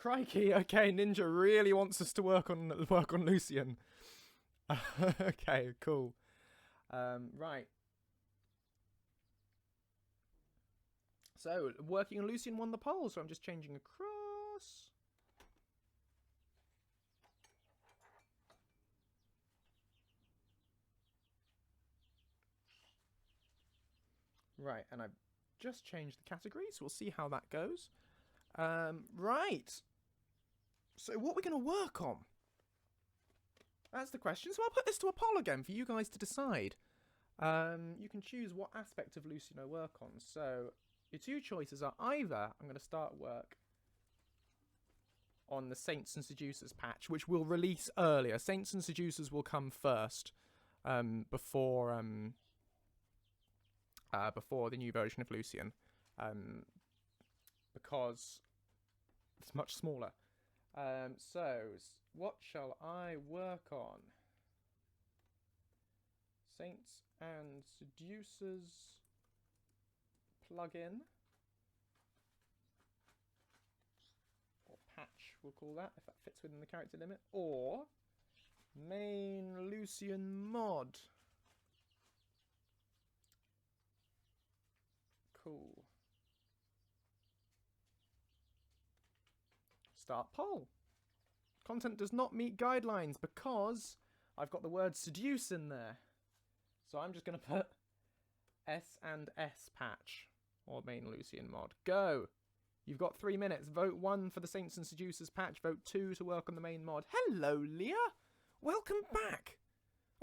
Crikey, okay, Ninja really wants us to work on Lucien. Okay, cool. Right. So, working on Lucien won the poll, so I'm just changing across. Right, and I've just changed the category, so we'll see how that goes. Right. So what we're going to work on? That's the question. So I'll put this to a poll again for you guys to decide. You can choose what aspect of Lucien I work on. So your two choices are either I'm going to start work on the Saints and Seducers patch, which will release earlier. Saints and Seducers will come first, before the new version of Lucien, because it's much smaller. So what shall I work on? Saints and Seducers plugin, or patch, we'll call that, if that fits within the character limit, or main Lucien mod. Cool. Start poll. Content does not meet guidelines because I've got the word seduce in there. So I'm just going to put S&S patch, or main Lucien mod. Go! You've got 3 minutes. Vote 1 for the Saints and Seducers patch. Vote 2 to work on the main mod. Hello, Leah! Welcome back!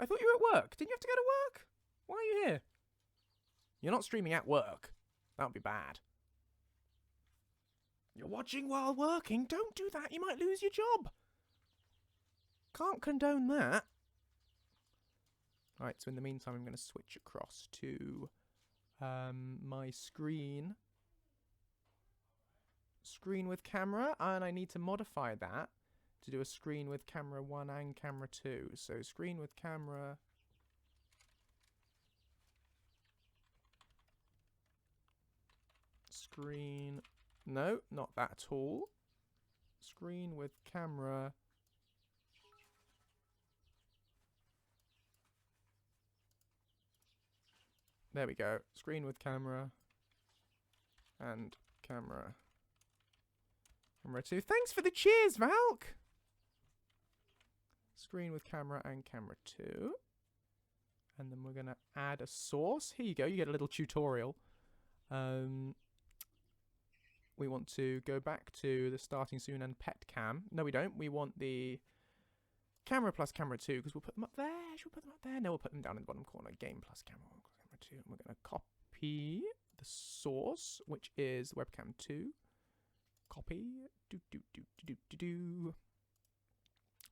I thought you were at work. Didn't you have to go to work? Why are you here? You're not streaming at work. That would be bad. You're watching while working? Don't do that. You might lose your job. Can't condone that. Right, so in the meantime, I'm going to switch across to my screen. Screen with camera, and I need to modify that to do a screen with camera 1 and camera 2. So screen with camera. Screen. No, not that at all. Screen with camera. There we go. Screen with camera. And camera. Camera 2. Thanks for the cheers, Valk! Screen with camera and camera 2. And then we're going to add a source. Here you go. You get a little tutorial. We want to go back to the starting soon and pet cam. No, we don't. We want the camera plus camera 2 because we'll put them up there. Should we put them up there? No, we'll put them down in the bottom corner. Game plus camera 1 plus camera 2. And we're going to copy the source, which is webcam 2. Copy.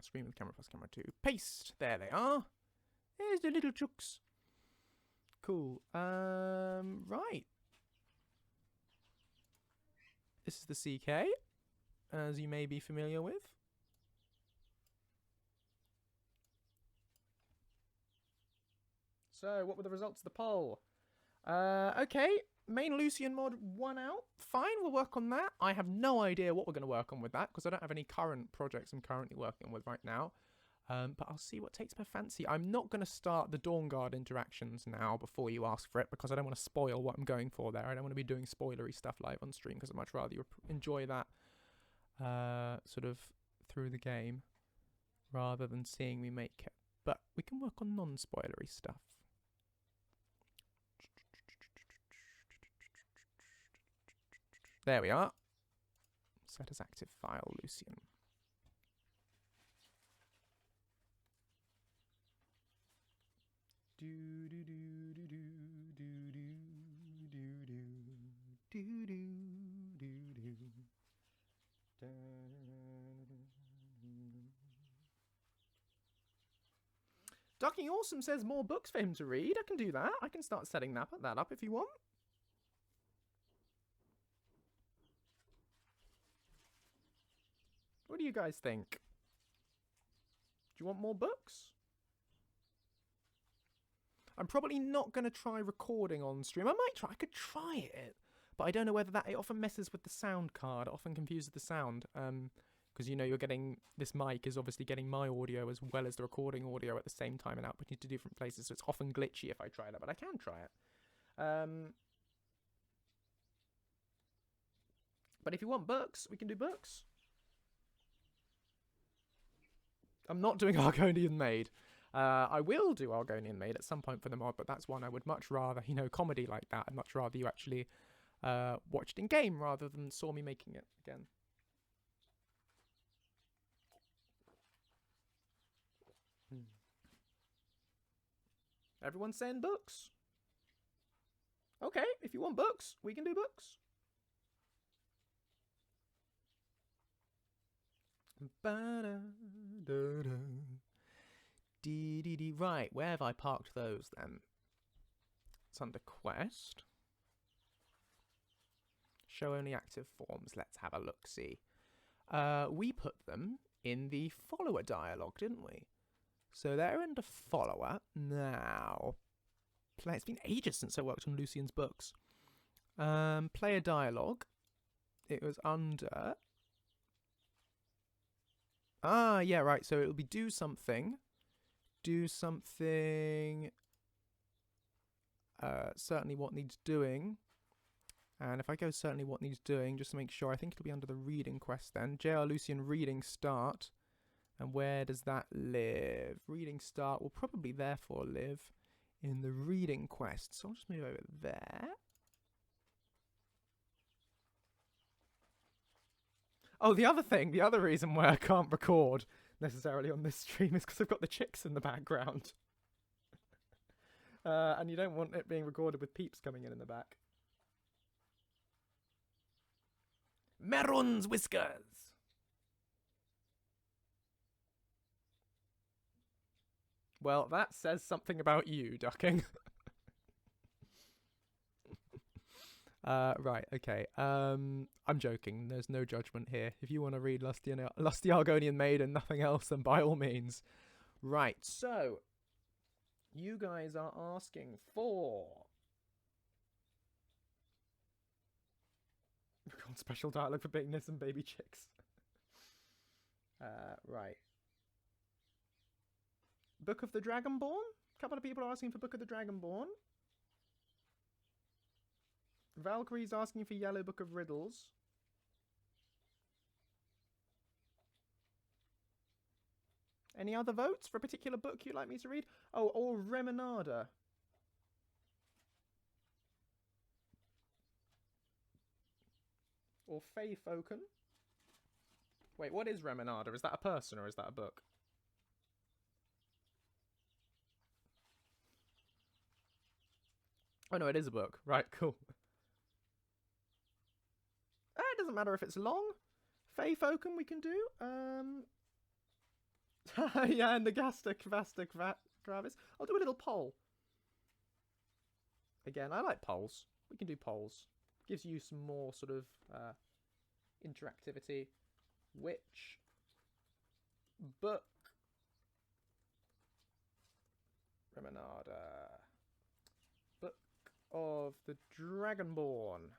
Screen with camera plus camera 2. Paste. There they are. There's the little chooks. Cool. Right. This is the CK, as you may be familiar with. So, what were the results of the poll? Okay, main Lucien mod won out. Fine, we'll work on that. I have no idea what we're going to work on with that, because I don't have any current projects I'm currently working with right now. But I'll see what takes my fancy. I'm not going to start the Dawnguard interactions now before you ask for it, because I don't want to spoil what I'm going for there. I don't want to be doing spoilery stuff live on stream, because I'd much rather you enjoy that sort of through the game rather than seeing me make it. But we can work on non-spoilery stuff. There we are. Set as active file, Lucien. Do do do do do do do do do do do do. Ducking Awesome says more books for him to read. I can do that. I can start setting that up if you want. What do you guys think? Do you want more books? I'm probably not going to try recording on stream. I might try. I could try it. But I don't know whether it often messes with the sound card. It often confuses the sound. Because, you know, you're getting... This mic is obviously getting my audio as well as the recording audio at the same time and outputting to different places. So it's often glitchy if I try that. But I can try it. But if you want books, we can do books. I'm not doing Argonian Maid. I will do Argonian Maid at some point for the mod, but that's one I would much rather, you know, comedy like that. I'd much rather you actually watched in game rather than saw me making it again. Everyone's saying books. Okay, if you want books, we can do books. Right, where have I parked those then? It's under quest. Show only active forms. Let's have a look-see. We put them in the follower dialogue, didn't we? So they're under follower. Now, it's been ages since I worked on Lucien's books. Player dialogue. It was under... Ah, yeah, right. So it'll be do something. Do something. Certainly what needs doing. And if I go certainly what needs doing, just to make sure, I think it'll be under the reading quest then. JR Lucien reading start. And where does that live? Reading start will probably therefore live in the reading quest. So I'll just move over there. Oh, the other reason why I can't record necessarily on this stream is because I've got the chicks in the background. And you don't want it being recorded with peeps coming in the back. Merun's whiskers! Well, that says something about you, ducking. Right, okay. I'm joking. There's no judgment here. If you want to read Lusty Argonian Maid and nothing else, then by all means. Right, so... You guys are asking for... Special dialogue for bigness and baby chicks. Right. Book of the Dragonborn? A couple of people are asking for Book of the Dragonborn. Valkyrie's asking for Yellow Book of Riddles. Any other votes for a particular book you'd like me to read? Oh, or Remonada. Or Fae Falcon. Wait, what is Remonada? Is that a person or is that a book? Oh no, it is a book. Right, cool. It doesn't matter if it's long. Fae Falcon we can do. Yeah, and the Gasta Gravis. I'll do a little poll. Again, I like polls. We can do polls. Gives you some more sort of interactivity. Which book? Remonada. Book of the Dragonborn.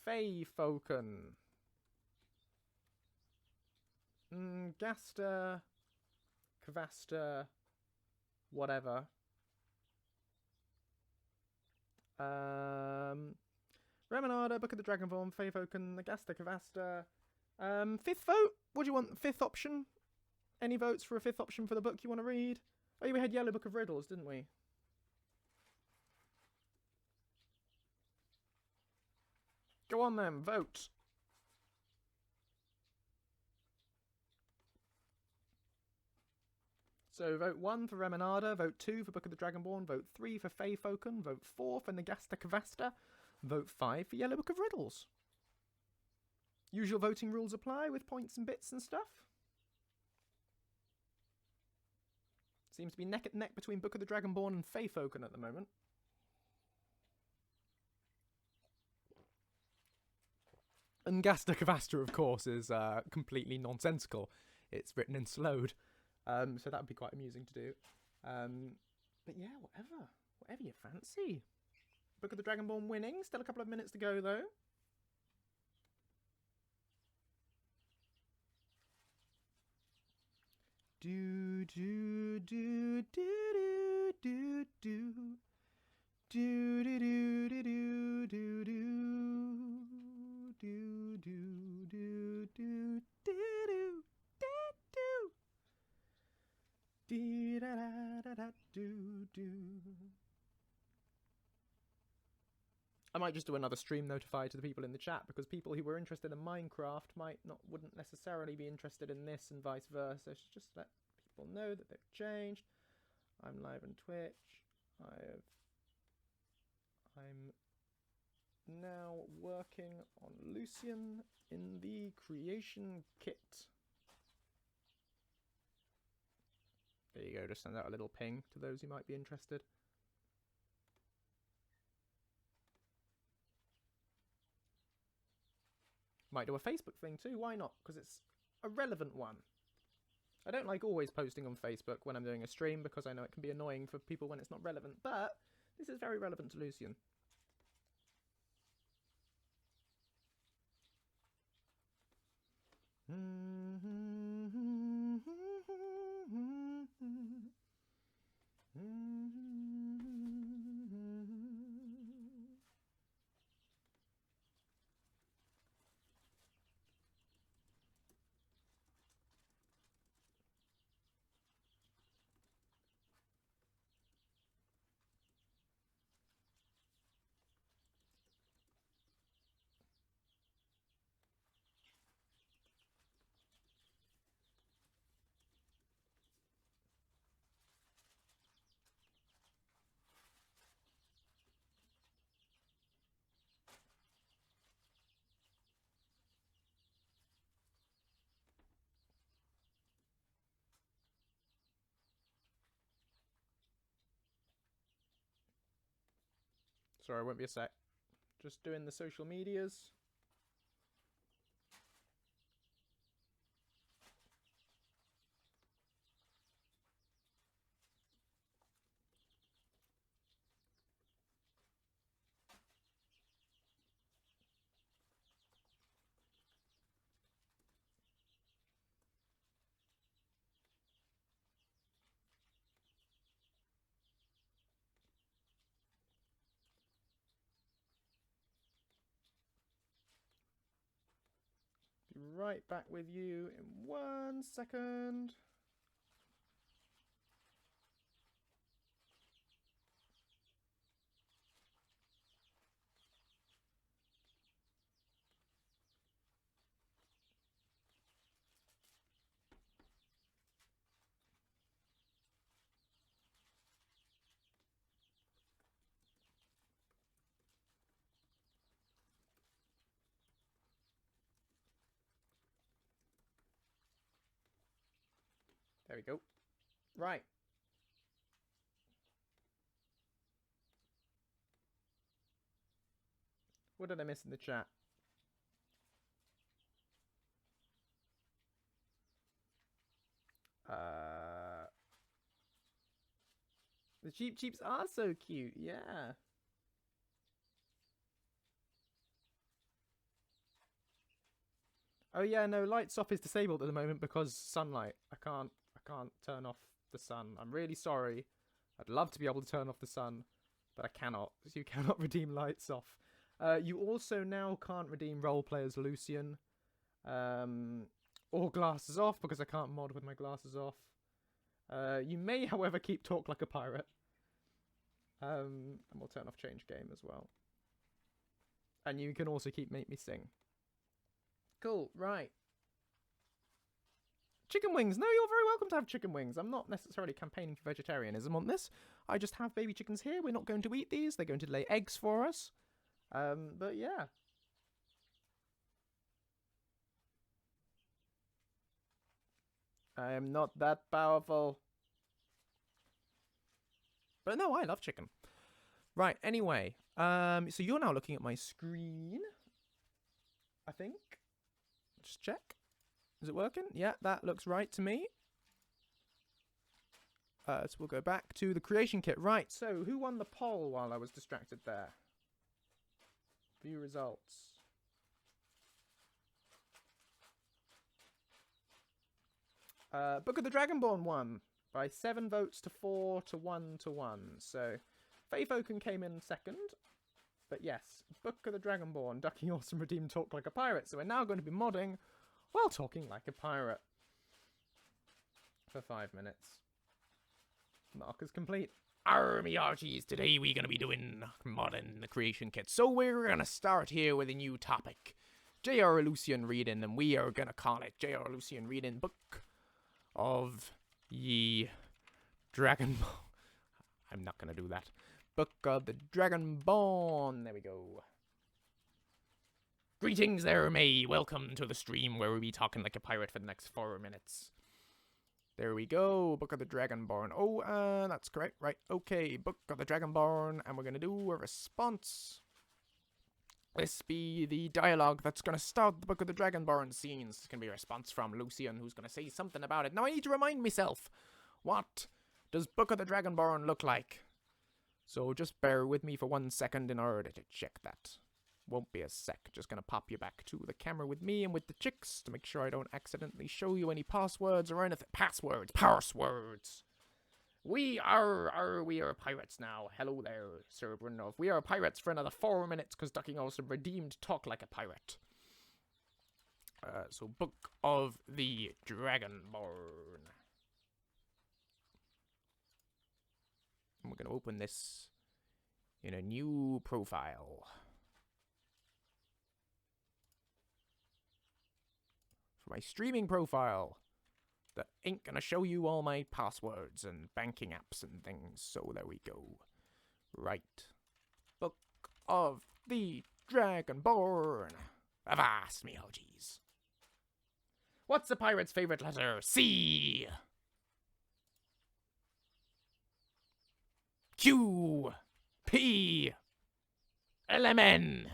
Fae Falcon. Gasta, Kvasta, whatever. Remonada, Book of the Dragonborn, Fae Falcon, the Gasta, Kvasta. Fifth vote? What do you want? Fifth option? Any votes for a fifth option for the book you want to read? Oh, we had Yellow Book of Riddles, didn't we? Go on then, vote. So vote 1 for Remonada, vote 2 for Book of the Dragonborn, vote 3 for Fae Falcon, vote 4 for Nagasta Kvasta, vote 5 for Yellow Book of Riddles. Usual voting rules apply with points and bits and stuff. Seems to be neck and neck between Book of the Dragonborn and Fae Falcon at the moment. And Gasta Kvasta, of course, is completely nonsensical. It's written in slowed. So that would be quite amusing to do. But yeah, whatever you fancy. Book of the Dragonborn winning. Still a couple of minutes to go, though. Do do do do do do do do do do do do do do do do do do do da da da do do. I might just do another stream notify to the people in the chat, because people who were interested in Minecraft wouldn't necessarily be interested in this, and vice versa. So just let people know that they've changed. I'm live on Twitch. I'm now working on Lucien in the creation kit. There you go, just send out a little ping to those who might be interested. Might do a Facebook thing too, why not? Because it's a relevant one. I don't like always posting on Facebook when I'm doing a stream, because I know it can be annoying for people when it's not relevant, but this is very relevant to Lucien. Sorry, won't be a sec. Just doing the social medias. Be right back with you in 1 second. There we go. Right. What did I miss in the chat? The Cheeps are so cute, yeah. Oh yeah, no, lights off is disabled at the moment because sunlight. I can't turn off the sun. I'm really sorry. I'd love to be able to turn off the sun, but I cannot. You cannot redeem lights off. You also now can't redeem roleplay as Lucien. Or glasses off, because I can't mod with my glasses off. You may, however, keep talk like a pirate. And we'll turn off change game as well. And you can also keep make me sing. Cool, right. Chicken wings. No, you're very welcome to have chicken wings. I'm not necessarily campaigning for vegetarianism on this. I just have baby chickens here. We're not going to eat these. They're going to lay eggs for us. But yeah. I am not that powerful. But no, I love chicken. Right, anyway. So you're now looking at my screen. I think. Just check. Is it working? Yeah, that looks right to me. So we'll go back to the creation kit. Right, so who won the poll while I was distracted there? View results. Book of the Dragonborn won by 7 votes to 4 to 1 to 1. So, Faith Oaken came in second. But yes, Book of the Dragonborn, Ducky Awesome Redeemed Talk Like a Pirate. So we're now going to be modding while talking like a pirate. For 5 minutes. Markers complete. Army Archies, today we're going to be doing modding the creation kit. So we're going to start here with a new topic. J.R. Lucien reading, and we are going to call it J.R. Lucien reading Book of Ye Dragon. I'm not going to do that. Book of the Dragonborn. There we go. Greetings there, May. Welcome to the stream where we'll be talking like a pirate for the next 4 minutes. There we go. Book of the Dragonborn. Oh, that's correct. Right. Okay. Book of the Dragonborn. And we're going to do a response. This be the dialogue that's going to start the Book of the Dragonborn scenes. It's going to be a response from Lucien, who's going to say something about it. Now, I need to remind myself. What does Book of the Dragonborn look like? So just bear with me for 1 second in order to check that. Won't be a sec. Just going to pop you back to the camera with me and with the chicks to make sure I don't accidentally show you any passwords or anything. Passwords. We are pirates now. Hello there, Sir Brunov. We are pirates for another 4 minutes because Ducking also redeemed talk like a pirate. So Book of the Dragonborn. And we're going to open this in a new profile. For my streaming profile. That ain't gonna show you all my passwords and banking apps and things, so there we go. Right. Book of the Dragonborn. Avast me, oh jeez. What's a pirate's favorite letter? C. Q. P. LMN.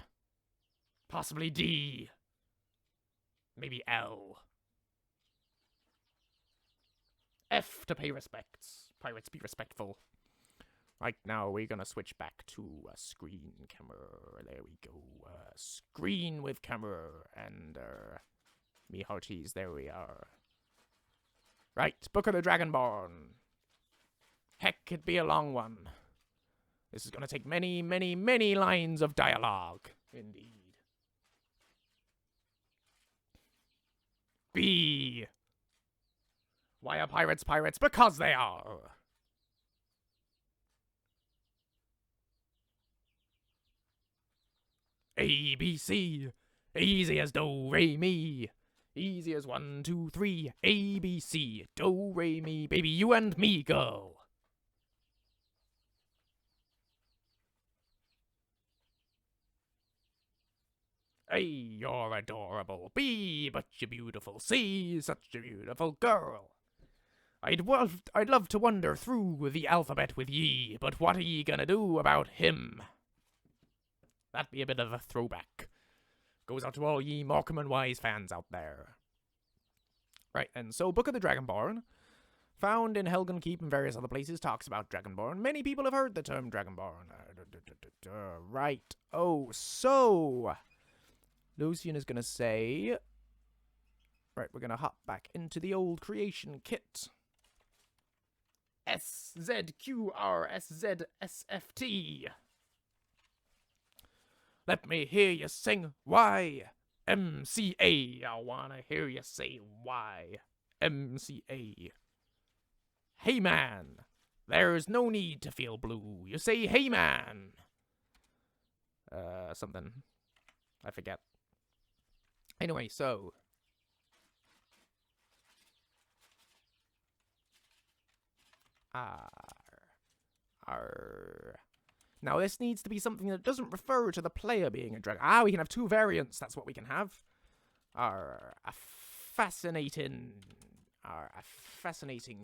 Possibly D. Maybe L. F to pay respects. Pirates be respectful. Right now, we're gonna switch back to a screen camera. There we go. Screen with camera. And, me hearties, there we are. Right, Book of the Dragonborn. Heck, it'd be a long one. This is gonna take many, many, many lines of dialogue. Indeed. B. Why are pirates pirates? Because they are. A, B, C. Easy as do, re, mi. Easy as 1, 2, 3. A, B, C. Do, re, mi. Baby, you and me go. A, you're adorable. B, but you're beautiful. C, such a beautiful girl. I'd love to wander through the alphabet with ye, but what are ye gonna do about him? That'd be a bit of a throwback. Goes out to all ye Morecambe and Wise fans out there. Right, and so Book of the Dragonborn, found in Helgen Keep and various other places, talks about Dragonborn. Many people have heard the term Dragonborn. Right, oh, so Lucien is gonna say... Right, we're gonna hop back into the old creation kit. SZQRSZSFT. Let me hear you sing YMCA. I wanna hear you say YMCA. Hey man, there's no need to feel blue. You say hey man. Something. I forget. Anyway, so... Now, this needs to be something that doesn't refer to the player being a dragon. We can have 2 variants. That's what we can have. A fascinating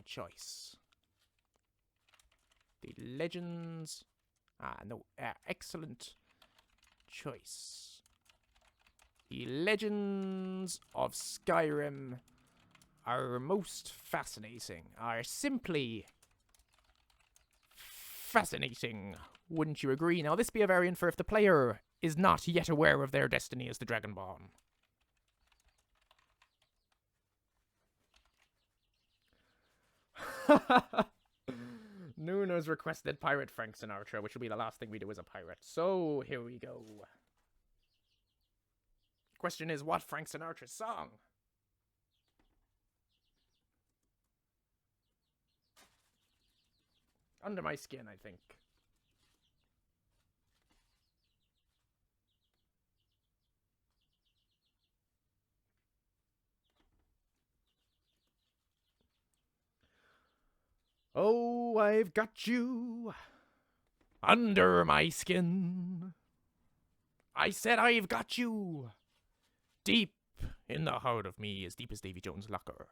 choice. The legends. Excellent choice. The legends of Skyrim are most fascinating. Are simply fascinating. Wouldn't you agree? Now, this be a variant for if the player is not yet aware of their destiny as the Dragonborn. Nuno's requested pirate Frank Sinatra, which will be the last thing we do as a pirate. So, here we go. Question is, what Frank Sinatra's song? Under My Skin, I think. Oh, I've got you under my skin. I said I've got you deep in the heart of me, as deep as Davy Jones' locker.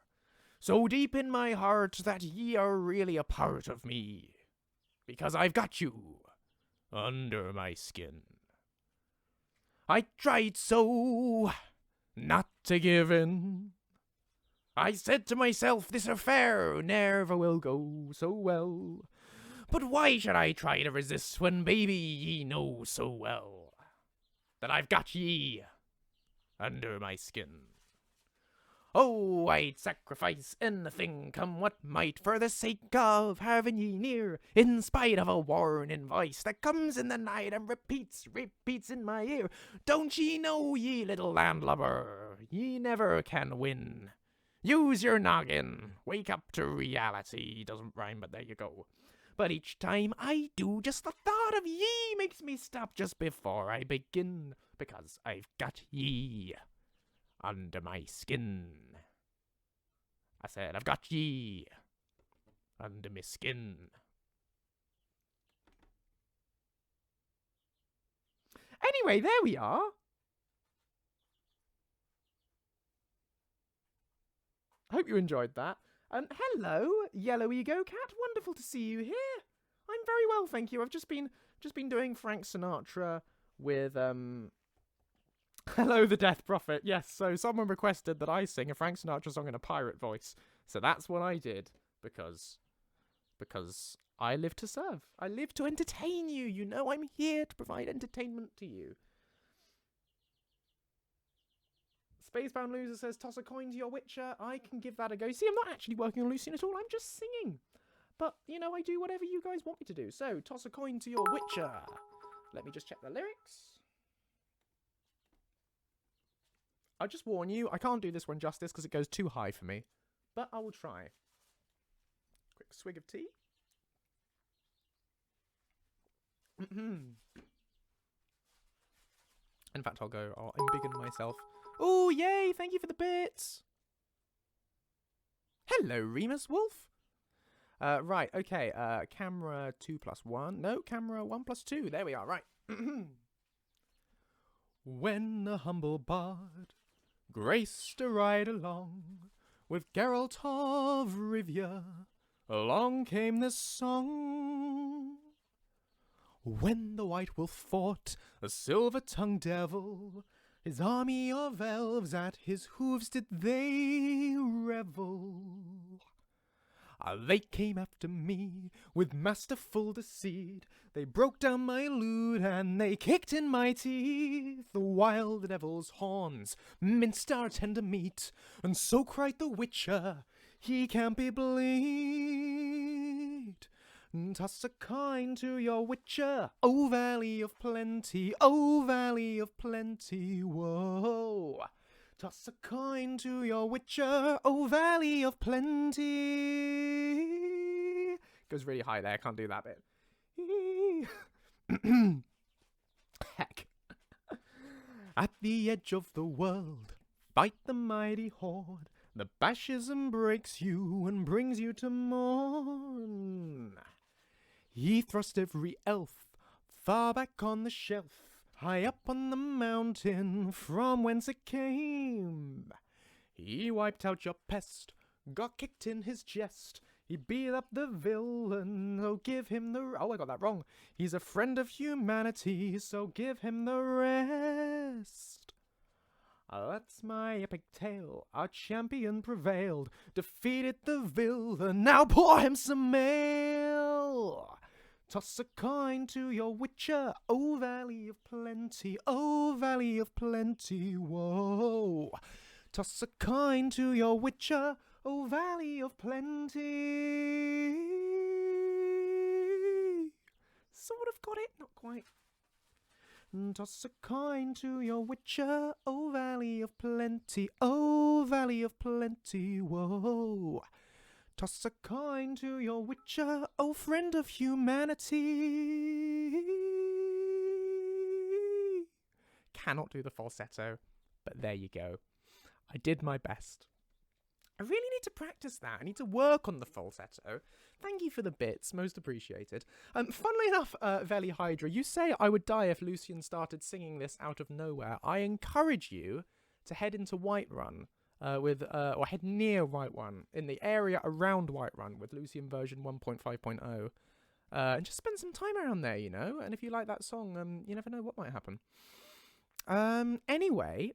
So deep in my heart that ye are really a part of me, because I've got you under my skin. I tried so not to give in. I said to myself, this affair never will go so well. But why should I try to resist when, baby, ye know so well that I've got ye under my skin? Oh, I'd sacrifice anything, come what might, for the sake of having ye near, in spite of a warning voice that comes in the night and repeats in my ear. Don't ye know, ye little landlubber, ye never can win. Use your noggin, wake up to reality. Doesn't rhyme, but there you go. But each time I do, just the thought of ye makes me stop just before I begin, because I've got ye under my skin. I said, I've got ye under my skin. Anyway, there we are. Hope you enjoyed that. Hello, Yellow Ego Cat. Wonderful to see you here. I'm very well, thank you. I've just been doing Frank Sinatra with Hello, the Death Prophet. Yes, so someone requested that I sing a Frank Sinatra song in a pirate voice. So that's what I did because I live to serve. I live to entertain you. You know I'm here to provide entertainment to you. Spacebound Loser says, toss a coin to your Witcher. I can give that a go. See, I'm not actually working on Lucien at all. I'm just singing. But, you know, I do whatever you guys want me to do. So, toss a coin to your Witcher. Let me just check the lyrics. I'll just warn you, I can't do this one justice because it goes too high for me. But I will try. Quick swig of tea. In fact, I'll embiggen myself. Oh, yay! Thank you for the bits! Hello, Remus Wolf! Right, okay, camera 2+1. No, camera 1+2. There we are, right. When a humble bard graced a ride along with Geralt of Rivia, along came this song. When the White Wolf fought a silver-tongued devil, his army of elves at his hooves did they revel. They came after me with masterful deceit. They broke down my lute and they kicked in my teeth, while the devil's horns minced our tender meat. And so cried the Witcher, he can't be bleed. Toss a coin to your Witcher, O Valley of Plenty, O Valley of Plenty, whoa. Toss a coin to your Witcher, O Valley of Plenty. Goes really high there, I can't do that bit. Heck. At the edge of the world, fight the mighty horde that bashes and breaks you and brings you to mourn. He thrust every elf far back on the shelf, high up on the mountain from whence it came. He wiped out your pest, got kicked in his chest. He beat up the villain, oh give him the... Oh, I got that wrong. He's a friend of humanity, so give him the rest. That's my epic tale. Our champion prevailed, defeated the villain. Now pour him some ale. Toss a coin to your witcher, O Valley of Plenty, O Valley of Plenty, whoa. Toss a coin to your witcher, O Valley of Plenty. Sort of got it, not quite. Toss a coin to your witcher, O Valley of Plenty, O Valley of Plenty, whoa. Toss a coin to your witcher, O friend of humanity. Cannot do the falsetto, but there you go. I did my best. I really need to practice that. I need to work on the falsetto. Thank you for the bits, most appreciated. Funnily enough, Veli Hydra, you say I would die if Lucien started singing this out of nowhere. I encourage you to head into Whiterun. Or head near Whiterun, in the area around Whiterun with Lucien version 1.5.0, and just spend some time around there, you know. And if you like that song, you never know what might happen. Anyway,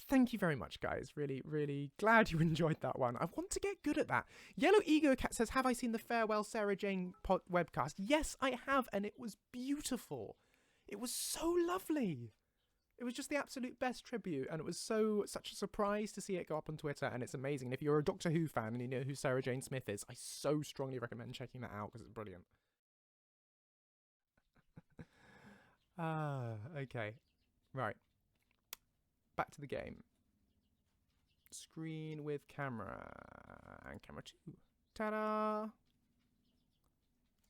thank you very much, guys. Really, really glad you enjoyed that one. I want to get good at that. Yellow Ego Cat says, "Have I seen the Farewell Sarah Jane webcast?" Yes, I have, and it was beautiful. It was so lovely. It was just the absolute best tribute, and it was such a surprise to see it go up on Twitter, and it's amazing. And if you're a Doctor Who fan and you know who Sarah Jane Smith is, I so strongly recommend checking that out because it's brilliant. Okay. Right. Back to the game. Screen with camera. And camera 2. Ta-da!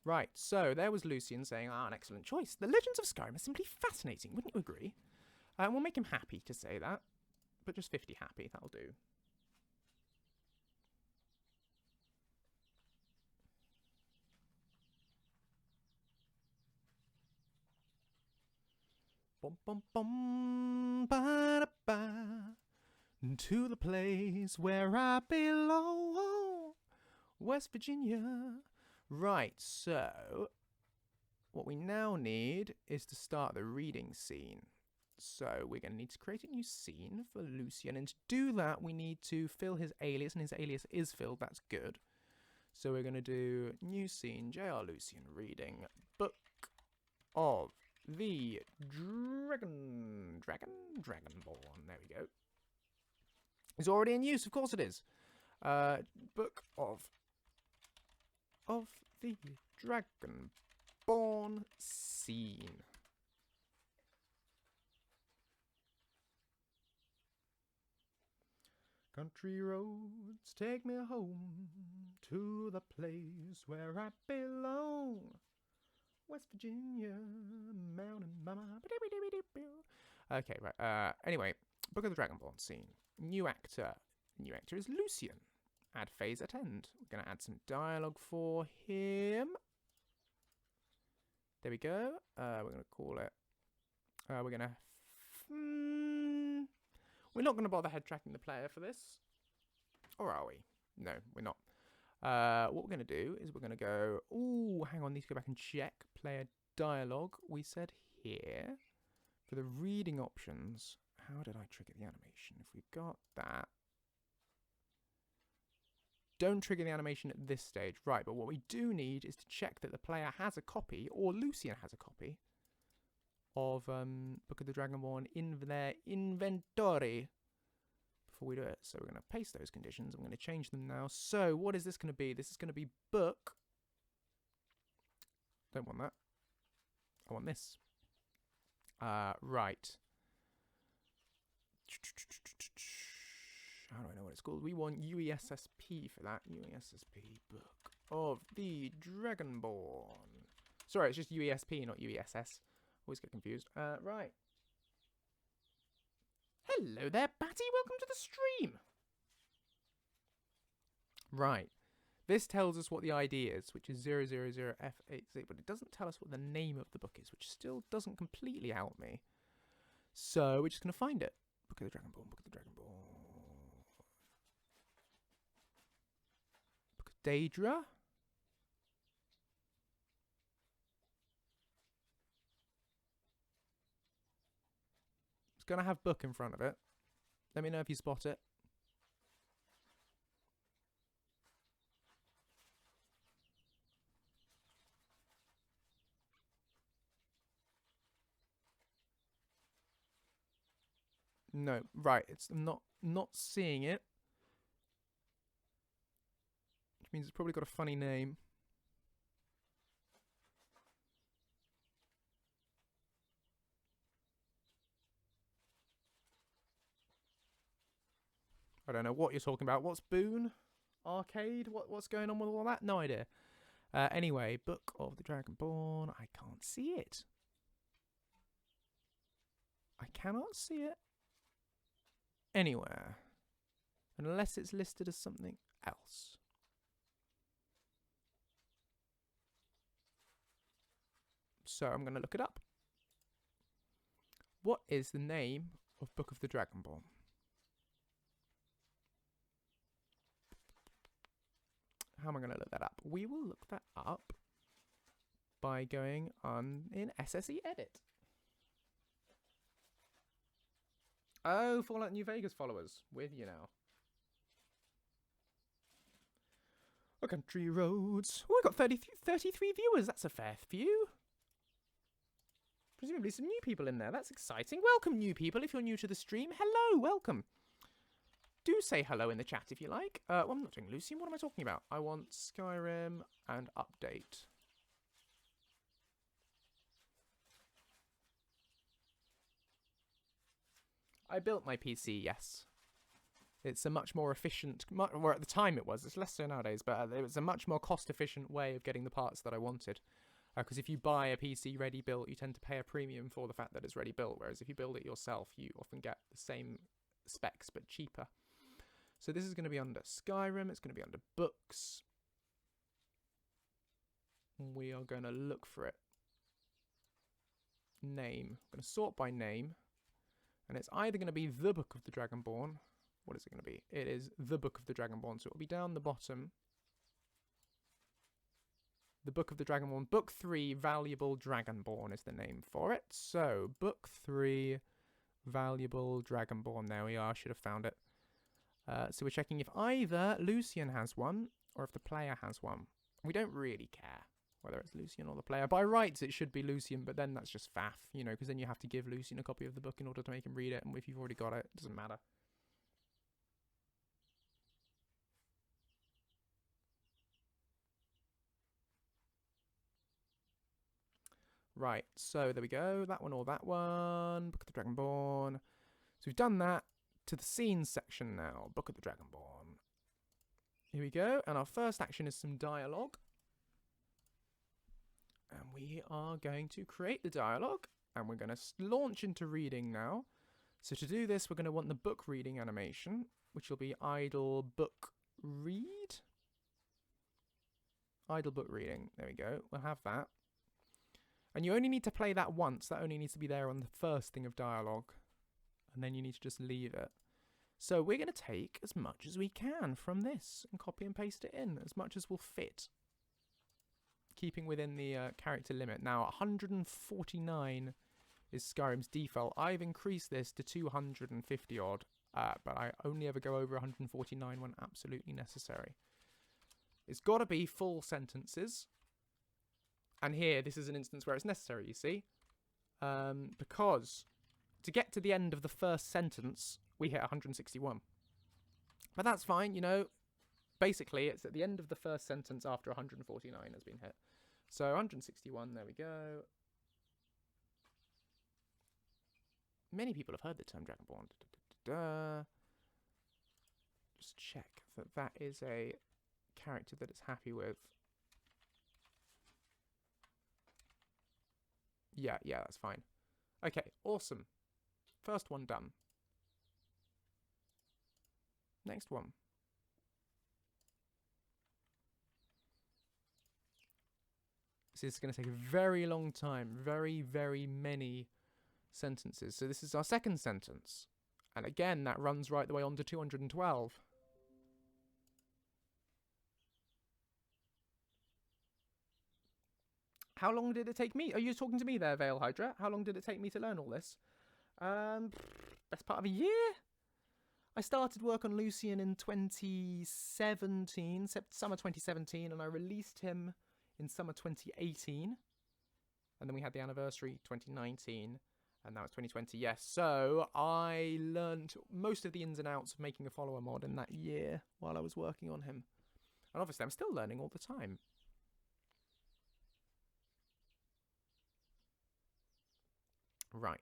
Right, so there was Lucien saying, an excellent choice. The Legends of Skyrim are simply fascinating, wouldn't you agree? We'll make him happy to say that, but just 50 happy, that'll do. Bum bum bum, ba da ba, to the place where I belong, West Virginia. Right, so what we now need is to start the reading scene. So we're going to need to create a new scene for Lucien, and to do that we need to fill his alias, and his alias is filled, that's good. So we're going to do new scene, JR Lucien reading Book of the Dragonborn. There we go. It's already in use, of course it is. Book of the Dragonborn scene. Country roads take me home to the place where I belong, West Virginia, mountain mama. Okay, right. Anyway, Book of the Dragonborn scene. New actor. New actor is Lucien. Add phase at end. We're going to add some dialogue for him. There we go. We're going to call it... we're going to... We're not going to bother head tracking the player for this. Or are we? No, we're not. What we're going to do is we're going to go... Ooh, hang on. Need to go back and check. Player dialogue. We said here. For the reading options. How did I trigger the animation? If we've got that... Don't trigger the animation at this stage. Right, but what we do need is to check that the player has a copy, or Lucien has a copy, of Book of the Dragonborn in their inventory before we do it. So we're going to paste those conditions. I'm going to change them now. So what is this going to be? This is going to be book. Don't want that. I want this. Right. How do I know what it's called? We want UESSP for that. UESSP, Book of the Dragonborn. Sorry, it's just UESP, not UESS. Always get confused. Right. Hello there, Batty. Welcome to the stream. Right. This tells us what the ID is, which is 000F86, but it doesn't tell us what the name of the book is, which still doesn't completely help me. So we're just going to find it. Book of the Dragonborn, Book of the Dragonborn. Book of Daedra. It's going to have book in front of it. Let me know if you spot it. No, right. It's not seeing it. Which means it's probably got a funny name. I don't know what you're talking about. What's Boon? Arcade? What's going on with all that? No idea. Anyway, Book of the Dragonborn. I can't see it. I cannot see it anywhere. Unless it's listed as something else. So I'm going to look it up. What is the name of Book of the Dragonborn? How am I going to look that up? We will look that up by going on in SSE Edit. Oh, Fallout New Vegas followers. With you now. Oh, country roads. Oh, we got 33 viewers. That's a fair few. Presumably some new people in there. That's exciting. Welcome, new people. If you're new to the stream, hello, welcome. Do say hello in the chat if you like. Well, I'm not doing Lucien. What am I talking about? I want Skyrim and update. I built my PC, yes. It's a much more efficient, or at the time it was, it's less so nowadays, but it was a much more cost-efficient way of getting the parts that I wanted. Because if you buy a PC ready built, you tend to pay a premium for the fact that it's ready built, whereas if you build it yourself, you often get the same specs but cheaper. So this is going to be under Skyrim, it's going to be under books. We are going to look for it. Name. I'm going to sort by name. And it's either going to be The Book of the Dragonborn. What is it going to be? It is The Book of the Dragonborn. So it will be down the bottom. The Book of the Dragonborn. Book 3, Valuable Dragonborn is the name for it. So, Book 3, Valuable Dragonborn. There we are. I should have found it. So we're checking if either Lucien has one or if the player has one. We don't really care whether it's Lucien or the player. By rights, it should be Lucien, but then that's just faff, you know, because then you have to give Lucien a copy of the book in order to make him read it, and if you've already got it, it doesn't matter. Right, so there we go. That one or that one. Book of the Dragonborn. So we've done that to the scenes section now. Book of the Dragonborn. Here we go. And our first action is some dialogue. And we are going to create the dialogue. And we're going to launch into reading now. So to do this, we're going to want the book reading animation, which will be idle book read. Idle book reading. There we go. We'll have that. And you only need to play that once. That only needs to be there on the first thing of dialogue. And then you need to just leave it. So we're going to take as much as we can from this and copy and paste it in. As much as will fit. Keeping within the character limit. Now, 149 is Skyrim's default. I've increased this to 250 odd. But I only ever go over 149 when absolutely necessary. It's got to be full sentences. And here, this is an instance where it's necessary, you see. Because to get to the end of the first sentence, we hit 161. But that's fine, you know. Basically, it's at the end of the first sentence after 149 has been hit. So 161, there we go. Many people have heard the term Dragonborn. Just check that that is a character that it's happy with. Yeah, that's fine. Okay, awesome. First one done. Next one. This is going to take a very long time. Very, very many sentences. So this is our second sentence. And again, that runs right the way on to 212. How long did it take me? Are you talking to me there, Veil Hydra? How long did it take me to learn all this? Best part of a year? I started work on Lucien in 2017, summer 2017, and I released him in summer 2018. And then we had the anniversary 2019. And that was 2020, yes. So I learned most of the ins and outs of making a follower mod in that year while I was working on him. And obviously I'm still learning all the time. Right.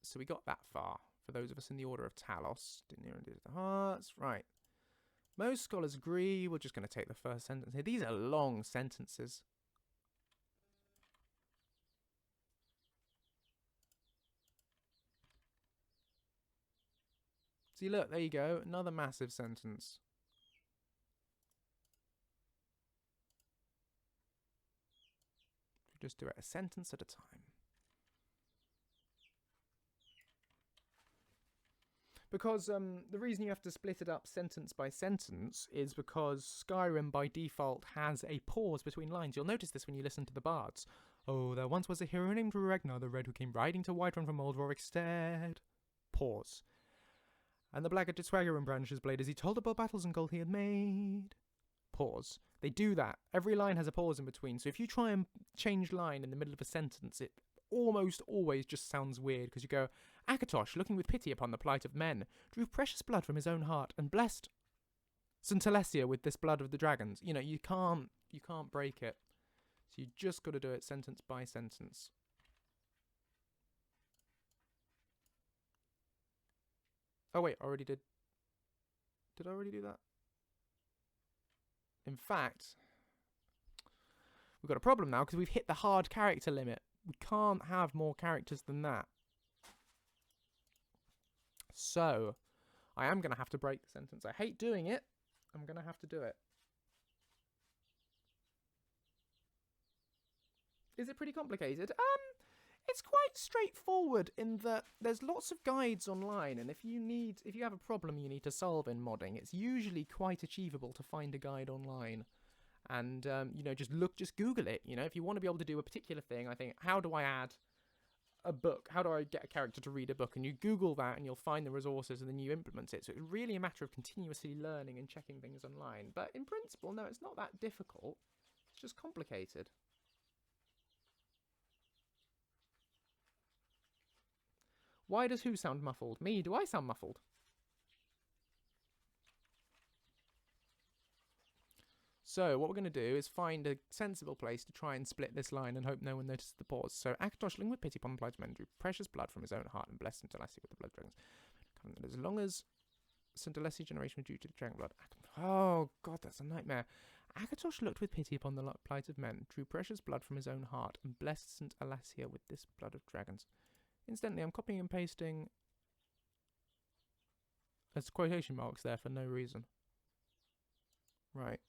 So we got that far. For those of us in the Order of Talos. Didn't even do the hearts. Right. Most scholars agree. We're just going to take the first sentence here. These are long sentences. See, look, there you go. Another massive sentence. Just do it a sentence at a time. Because the reason you have to split it up sentence by sentence is because Skyrim by default has a pause between lines. You'll notice this when you listen to the bards. Oh, there once was a hero named Ragnar the Red who came riding to Whiterun from Old Rorikstead. Pause. And the black did swagger and brandish his blade as he told about battles and gold he had made. Pause. They do that. Every line has a pause in between. So if you try and change line in the middle of a sentence, it almost always just sounds weird because you go, Akatosh, looking with pity upon the plight of men, drew precious blood from his own heart and blessed St. Alessia with this blood of the dragons. You know, you can't break it. So you just got to do it sentence by sentence. Oh wait, I already did. Did I already do that? In fact, we've got a problem now because we've hit the hard character limit. We can't have more characters than that. So, I am going to have to break the sentence. I hate doing it. I'm going to have to do it. Is it pretty complicated? It's quite straightforward in that there's lots of guides online, and if you have a problem you need to solve in modding, it's usually quite achievable to find a guide online. And just Google it. You know, if you want to be able to do a particular thing, I think, how do I add a book? How do I get a character to read a book? And you Google that, and you'll find the resources, and then you implement it. So it's really a matter of continuously learning and checking things online. But in principle, no, it's not that difficult. It's just complicated. Why does who sound muffled? Me? Do I sound muffled? So what we're going to do is find a sensible place to try and split this line and hope no one notices the pause. So Akatosh, looking with pity upon the plight of men, drew precious blood from his own heart and blessed St. Alessia with the blood dragons. As long as St. Alessia generation was due to the dragon blood. Oh god, that's a nightmare. Akatosh looked with pity upon the plight of men, drew precious blood from his own heart, and blessed St. Alessia with this blood of dragons. Incidentally, I'm copying and pasting as quotation marks there for no reason. Right.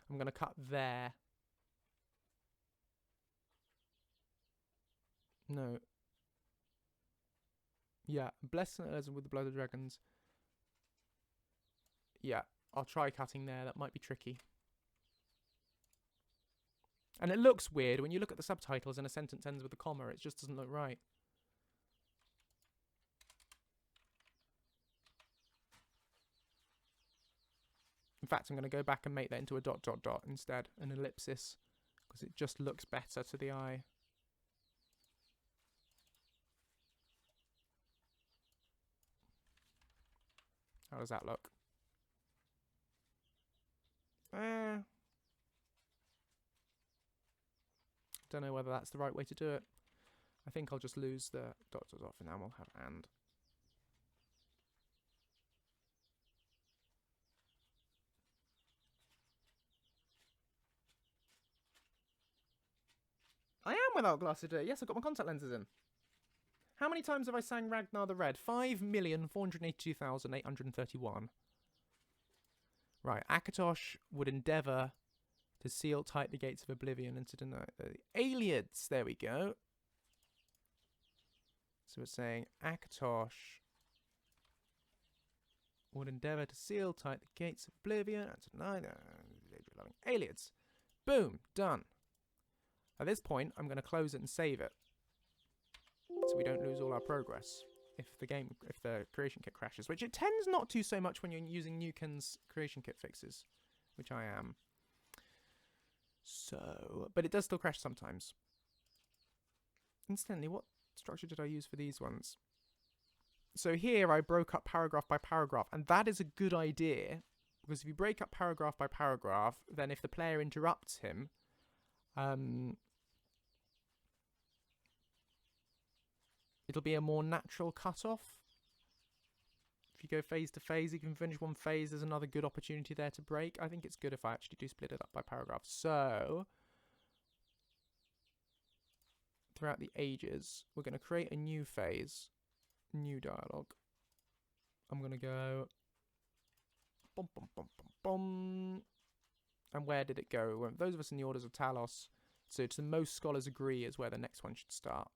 I'm going to cut there. No. Yeah, bless St. Alessia with the blood of dragons. Yeah, I'll try cutting there. That might be tricky. And it looks weird when you look at the subtitles and a sentence ends with a comma. It just doesn't look right. In fact, I'm going to go back and make that into a ... instead, an ellipsis, because it just looks better to the eye. How does that look? Don't know whether that's the right way to do it. I think I'll just lose the ... off and then we'll have and. I am without glasses today. Yes, I've got my contact lenses in. How many times have I sang Ragnar the Red? 5,482,831. Right, Akatosh would endeavour to seal tight the gates of oblivion and to deny the Aliens. There we go. So it's saying Akatosh would endeavour to seal tight the gates of oblivion and to deny the Aliens. Boom, done. At this point, I'm going to close it and save it, so we don't lose all our progress. if the creation kit crashes, which it tends not to so much when you're using Nuken's creation kit fixes, which I am. So, but it does still crash sometimes. Incidentally, what structure did I use for these ones? So here I broke up paragraph by paragraph, and that is a good idea, because if you break up paragraph by paragraph, then if the player interrupts him, it'll be a more natural cut-off. If you go phase to phase, you can finish one phase, there's another good opportunity there to break. I think it's good if I actually do split it up by paragraph. So, throughout the ages, we're going to create a new phase, new dialogue. I'm going to go... Bum, bum, bum, bum, bum. And where did it go? Well, those of us in the Orders of Talos, so to the most scholars agree is where the next one should start.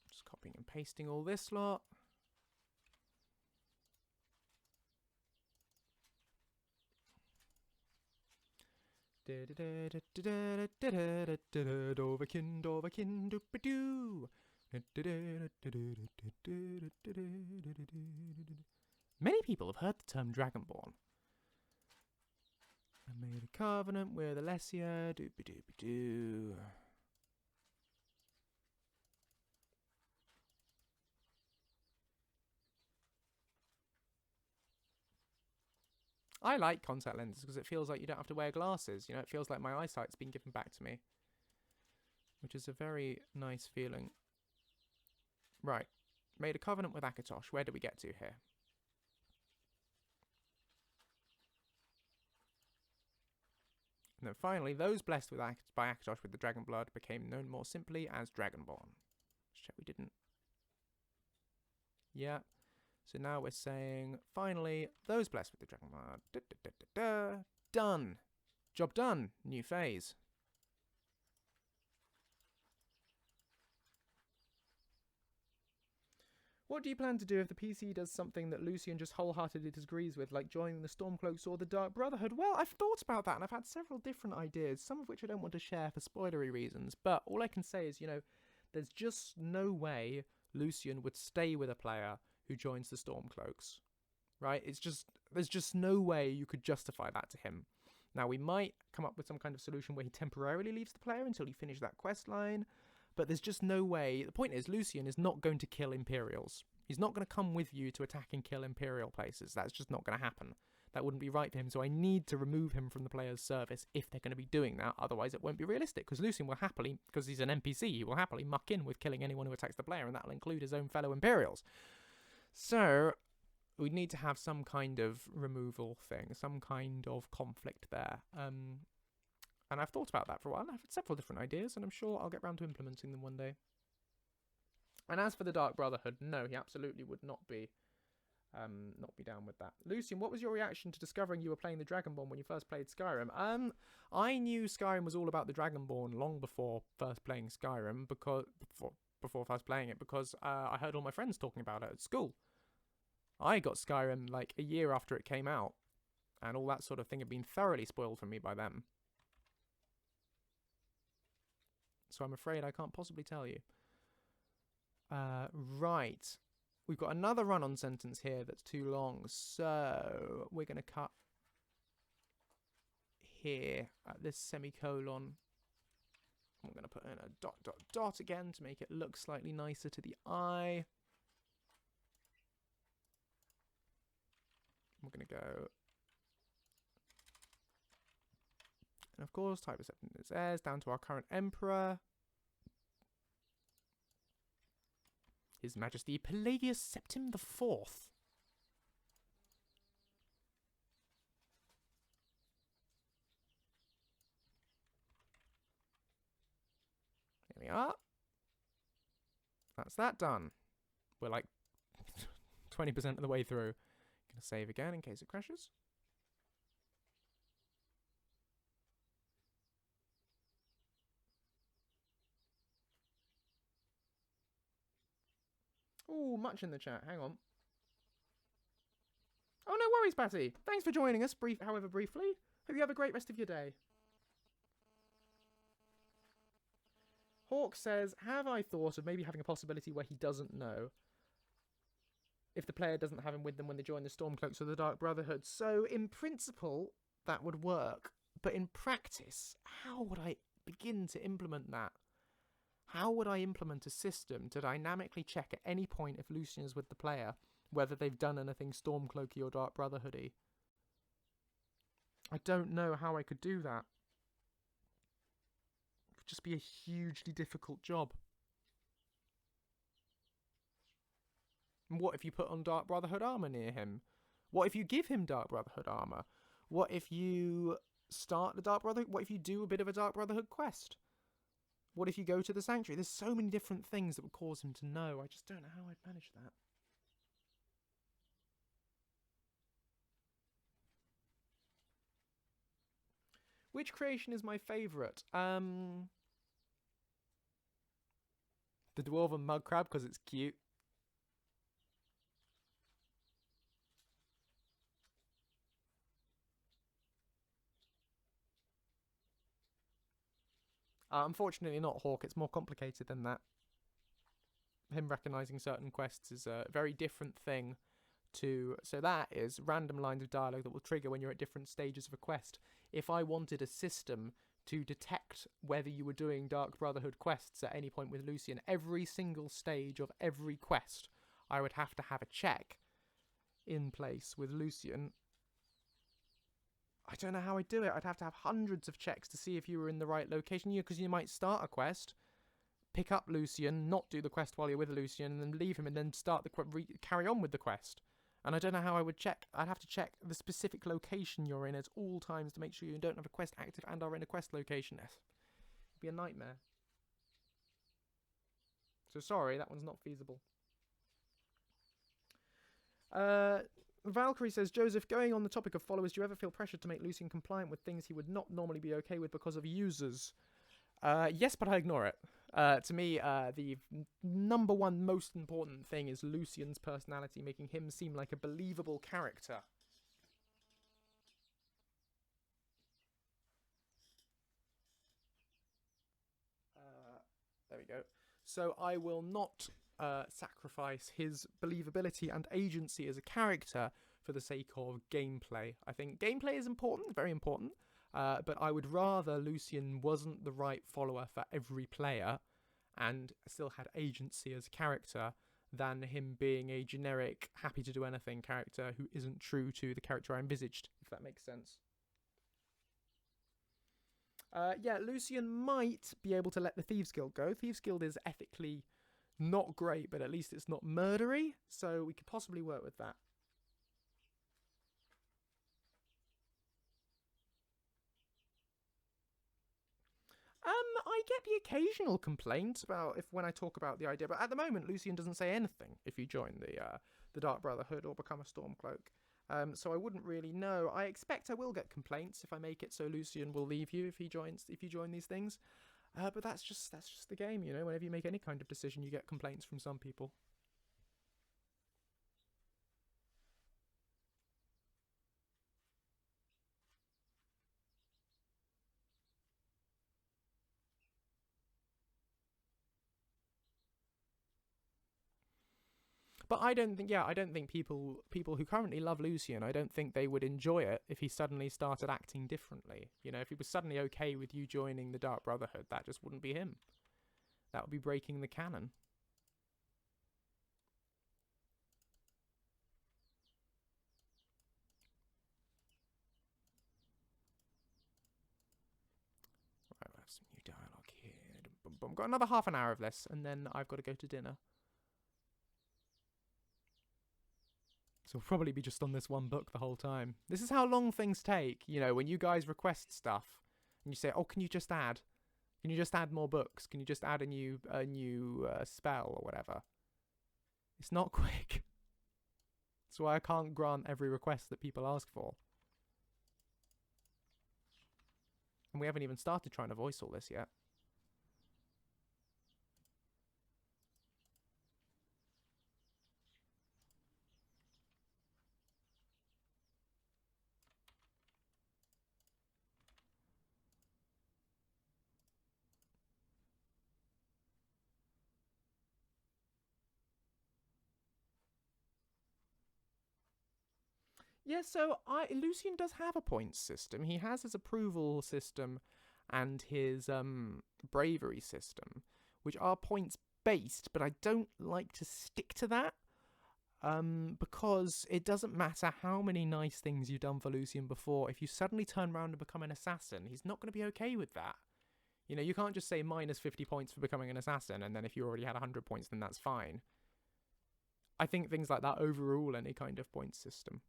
Just copying and pasting all this lot. Doverkin, Doverkin, doop-a-doo. Many people have heard the term Dragonborn. I made a covenant with Alessia, doop-a-doop-a-doo. I like contact lenses because it feels like you don't have to wear glasses. You know, it feels like my eyesight's been given back to me, which is a very nice feeling. Right. Made a covenant with Akatosh. Where do we get to here? And then finally, those blessed with by Akatosh with the dragon blood became known more simply as Dragonborn. Check we didn't. Yeah. So now we're saying, finally, those blessed with the dragon blood. Done. Job done. New phase. What do you plan to do if the PC does something that Lucien just wholeheartedly disagrees with, like joining the Stormcloaks or the Dark Brotherhood? Well, I've thought about that, and I've had several different ideas, some of which I don't want to share for spoilery reasons, but all I can say is, you know, there's just no way Lucien would stay with a player who joins the Stormcloaks, right? There's just no way you could justify that to him. Now, we might come up with some kind of solution where he temporarily leaves the player until you finish that quest line, but there's just no way. The point is, Lucien is not going to kill Imperials. He's not going to come with you to attack and kill Imperial places. That's just not going to happen. That wouldn't be right for him, so I need to remove him from the player's service if they're going to be doing that. Otherwise, it won't be realistic, because Lucien will happily, because he's an NPC, he will happily muck in with killing anyone who attacks the player, and that'll include his own fellow Imperials. So, we need to have some kind of removal thing, some kind of conflict there. And I've thought about that for a while. I've had several different ideas, and I'm sure I'll get around to implementing them one day. And as for the Dark Brotherhood, no, he absolutely would not be down with that. Lucien, what was your reaction to discovering you were playing the Dragonborn when you first played Skyrim? I knew Skyrim was all about the Dragonborn long before first playing Skyrim, because before first playing it, because I heard all my friends talking about it at school. I got Skyrim like a year after it came out, and all that sort of thing had been thoroughly spoiled for me by them. So I'm afraid I can't possibly tell you. Right. We've got another run-on sentence here that's too long, so we're going to cut here at this semicolon. I'm going to put in a dot, dot, dot again to make it look slightly nicer to the eye. We're going to go... And of course, type acceptance heirs down to our current emperor. His Majesty Pelagius Septim IV. Here we are. That's that done. We're like 20% of the way through. Gonna save again in case it crashes. Oh, much in the chat. Hang on. Oh, no worries, Patty. Thanks for joining us, however briefly. Hope you have a great rest of your day. Hawk says, have I thought of maybe having a possibility where he doesn't know if the player doesn't have him with them when they join the Stormcloaks or the Dark Brotherhood? So, in principle, that would work. But in practice, how would I begin to implement that? How would I implement a system to dynamically check at any point if Lucien is with the player, whether they've done anything Stormcloaky or Dark Brotherhoody? I don't know how I could do that. It would just be a hugely difficult job. And what if you put on Dark Brotherhood armor near him? What if you give him Dark Brotherhood armor? What if you start the Dark Brotherhood? What if you do a bit of a Dark Brotherhood quest? What if you go to the Sanctuary? There's so many different things that would cause him to know. I just don't know how I'd manage that. Which creation is my favourite? The Dwarven Mud Crab, because it's cute. Unfortunately not, Hawk. It's more complicated than that. Him recognising certain quests is a very different thing to... So that is random lines of dialogue that will trigger when you're at different stages of a quest. If I wanted a system to detect whether you were doing Dark Brotherhood quests at any point with Lucien, every single stage of every quest, I would have to have a check in place with Lucien. I don't know how I'd do it. I'd have to have hundreds of checks to see if you were in the right location. Because you might start a quest, pick up Lucien, not do the quest while you're with Lucien, and then leave him, and then start the carry on with the quest. And I don't know how I would check. I'd have to check the specific location you're in at all times to make sure you don't have a quest active and are in a quest location. It'd be a nightmare. So sorry, that one's not feasible. Valkyrie says, Joseph, going on the topic of followers, do you ever feel pressured to make Lucien compliant with things he would not normally be okay with because of users? Yes, but I ignore it. To me, the number one most important thing is Lucien's personality, making him seem like a believable character. There we go. So I will not sacrifice his believability and agency as a character for the sake of gameplay. I think gameplay is important, very important, but I would rather Lucien wasn't the right follower for every player and still had agency as a character than him being a generic, happy to do anything character who isn't true to the character I envisaged, if that makes sense. Yeah, Lucien might be able to let the Thieves Guild go. Thieves Guild is ethically not great, but at least it's not murdery, so we could possibly work with that. I get the occasional complaint about when I talk about the idea, but at the moment Lucien doesn't say anything if you join the Dark Brotherhood or become a Stormcloak. So I wouldn't really know. I expect I will get complaints if I make it so Lucien will leave you if you join these things. But that's just the game, you know. Whenever you make any kind of decision, you get complaints from some people. But I don't think people who currently love Lucien, I don't think they would enjoy it if he suddenly started acting differently. You know, if he was suddenly okay with you joining the Dark Brotherhood, that just wouldn't be him. That would be breaking the canon. Right, we'll have some new dialogue here. Got another half an hour of this, and then I've got to go to dinner. So we'll probably be just on this one book the whole time. This is how long things take, you know, when you guys request stuff and you say, oh, can you just add? Can you just add more books? Can you just add a new spell or whatever? It's not quick. That's why I can't grant every request that people ask for. And we haven't even started trying to voice all this yet. Yeah, so Lucien does have a points system. He has his approval system and his bravery system, which are points based, but I don't like to stick to that. Because it doesn't matter how many nice things you've done for Lucien before, if you suddenly turn around and become an assassin, he's not going to be okay with that. You know, you can't just say minus 50 points for becoming an assassin, and then if you already had 100 points, then that's fine. I think things like that overrule any kind of points system.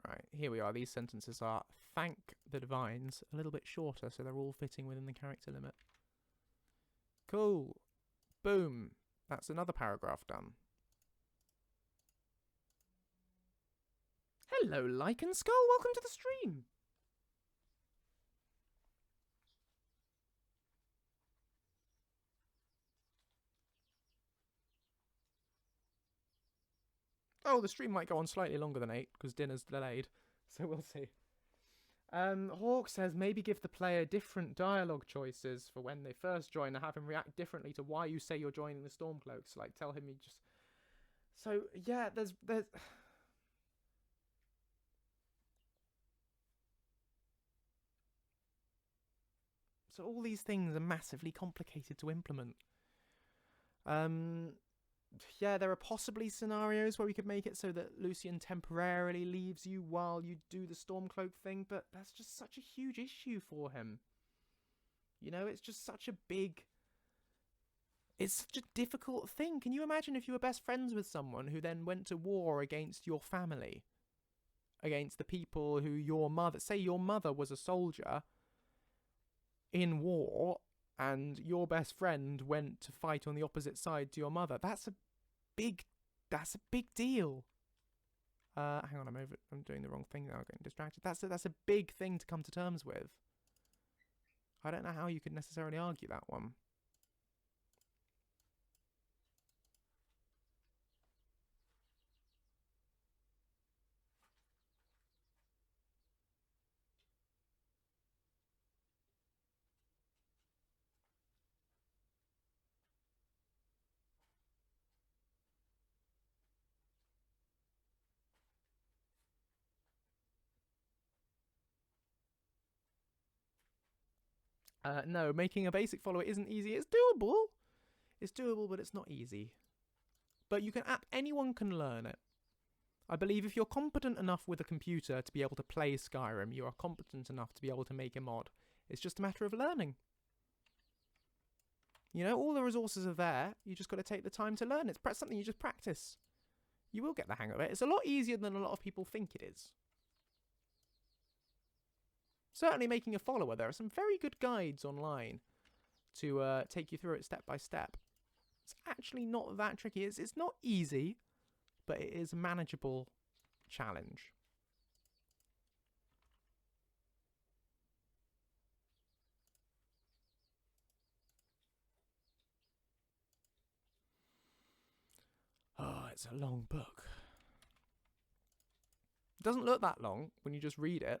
Right, here we are. These sentences are thank the divines, a little bit shorter, so they're all fitting within the character limit. Cool. Boom. That's another paragraph done. Hello, Lycan Skull. Welcome to the stream. Oh, the stream might go on slightly longer than 8 because dinner's delayed, so we'll see. Hawk says maybe give the player different dialogue choices for when they first join and have him react differently to why you say you're joining the Stormcloaks. Like, tell him you just... So, yeah, there's... So all these things are massively complicated to implement. Yeah, there are possibly scenarios where we could make it so that Lucien temporarily leaves you while you do the Stormcloak thing, but that's just such a huge issue for him. You know, it's just such a big... It's such a difficult thing. Can you imagine if you were best friends with someone who then went to war against your family? Against the people who your mother... Say your mother was a soldier in war and your best friend went to fight on the opposite side to your mother. That's a big deal. Hang on, I'm doing the wrong thing now. I'm getting distracted. That's a big thing to come to terms with. I don't know how you could necessarily argue that one. No, making a basic follower isn't easy. It's doable. It's doable, but it's not easy. But you can anyone can learn it. I believe if you're competent enough with a computer to be able to play Skyrim, you are competent enough to be able to make a mod. It's just a matter of learning. You know, all the resources are there. You just got to take the time to learn. It's something you just practice. You will get the hang of it. It's a lot easier than a lot of people think it is. Certainly making a follower, there are some very good guides online to take you through it step by step. It's actually not that tricky. It's not easy, but it is a manageable challenge. Oh, it's a long book. It doesn't look that long when you just read it.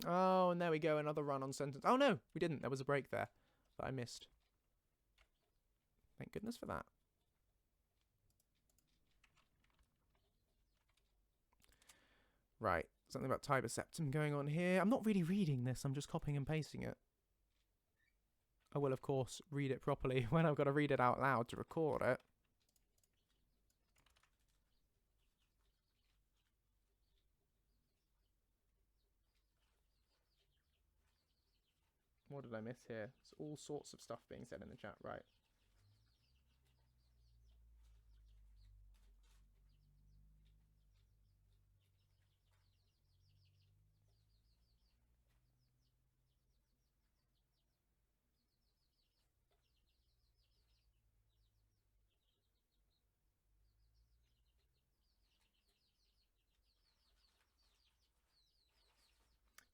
Oh, and there we go, another run on sentence. Oh no, we didn't. There was a break there that I missed. Thank goodness for that. Right, something about Tiber Septum going on here. I'm not really reading this, I'm just copying and pasting it. I will, of course, read it properly when I've got to read it out loud to record it. What did I miss here? There's all sorts of stuff being said in the chat, right?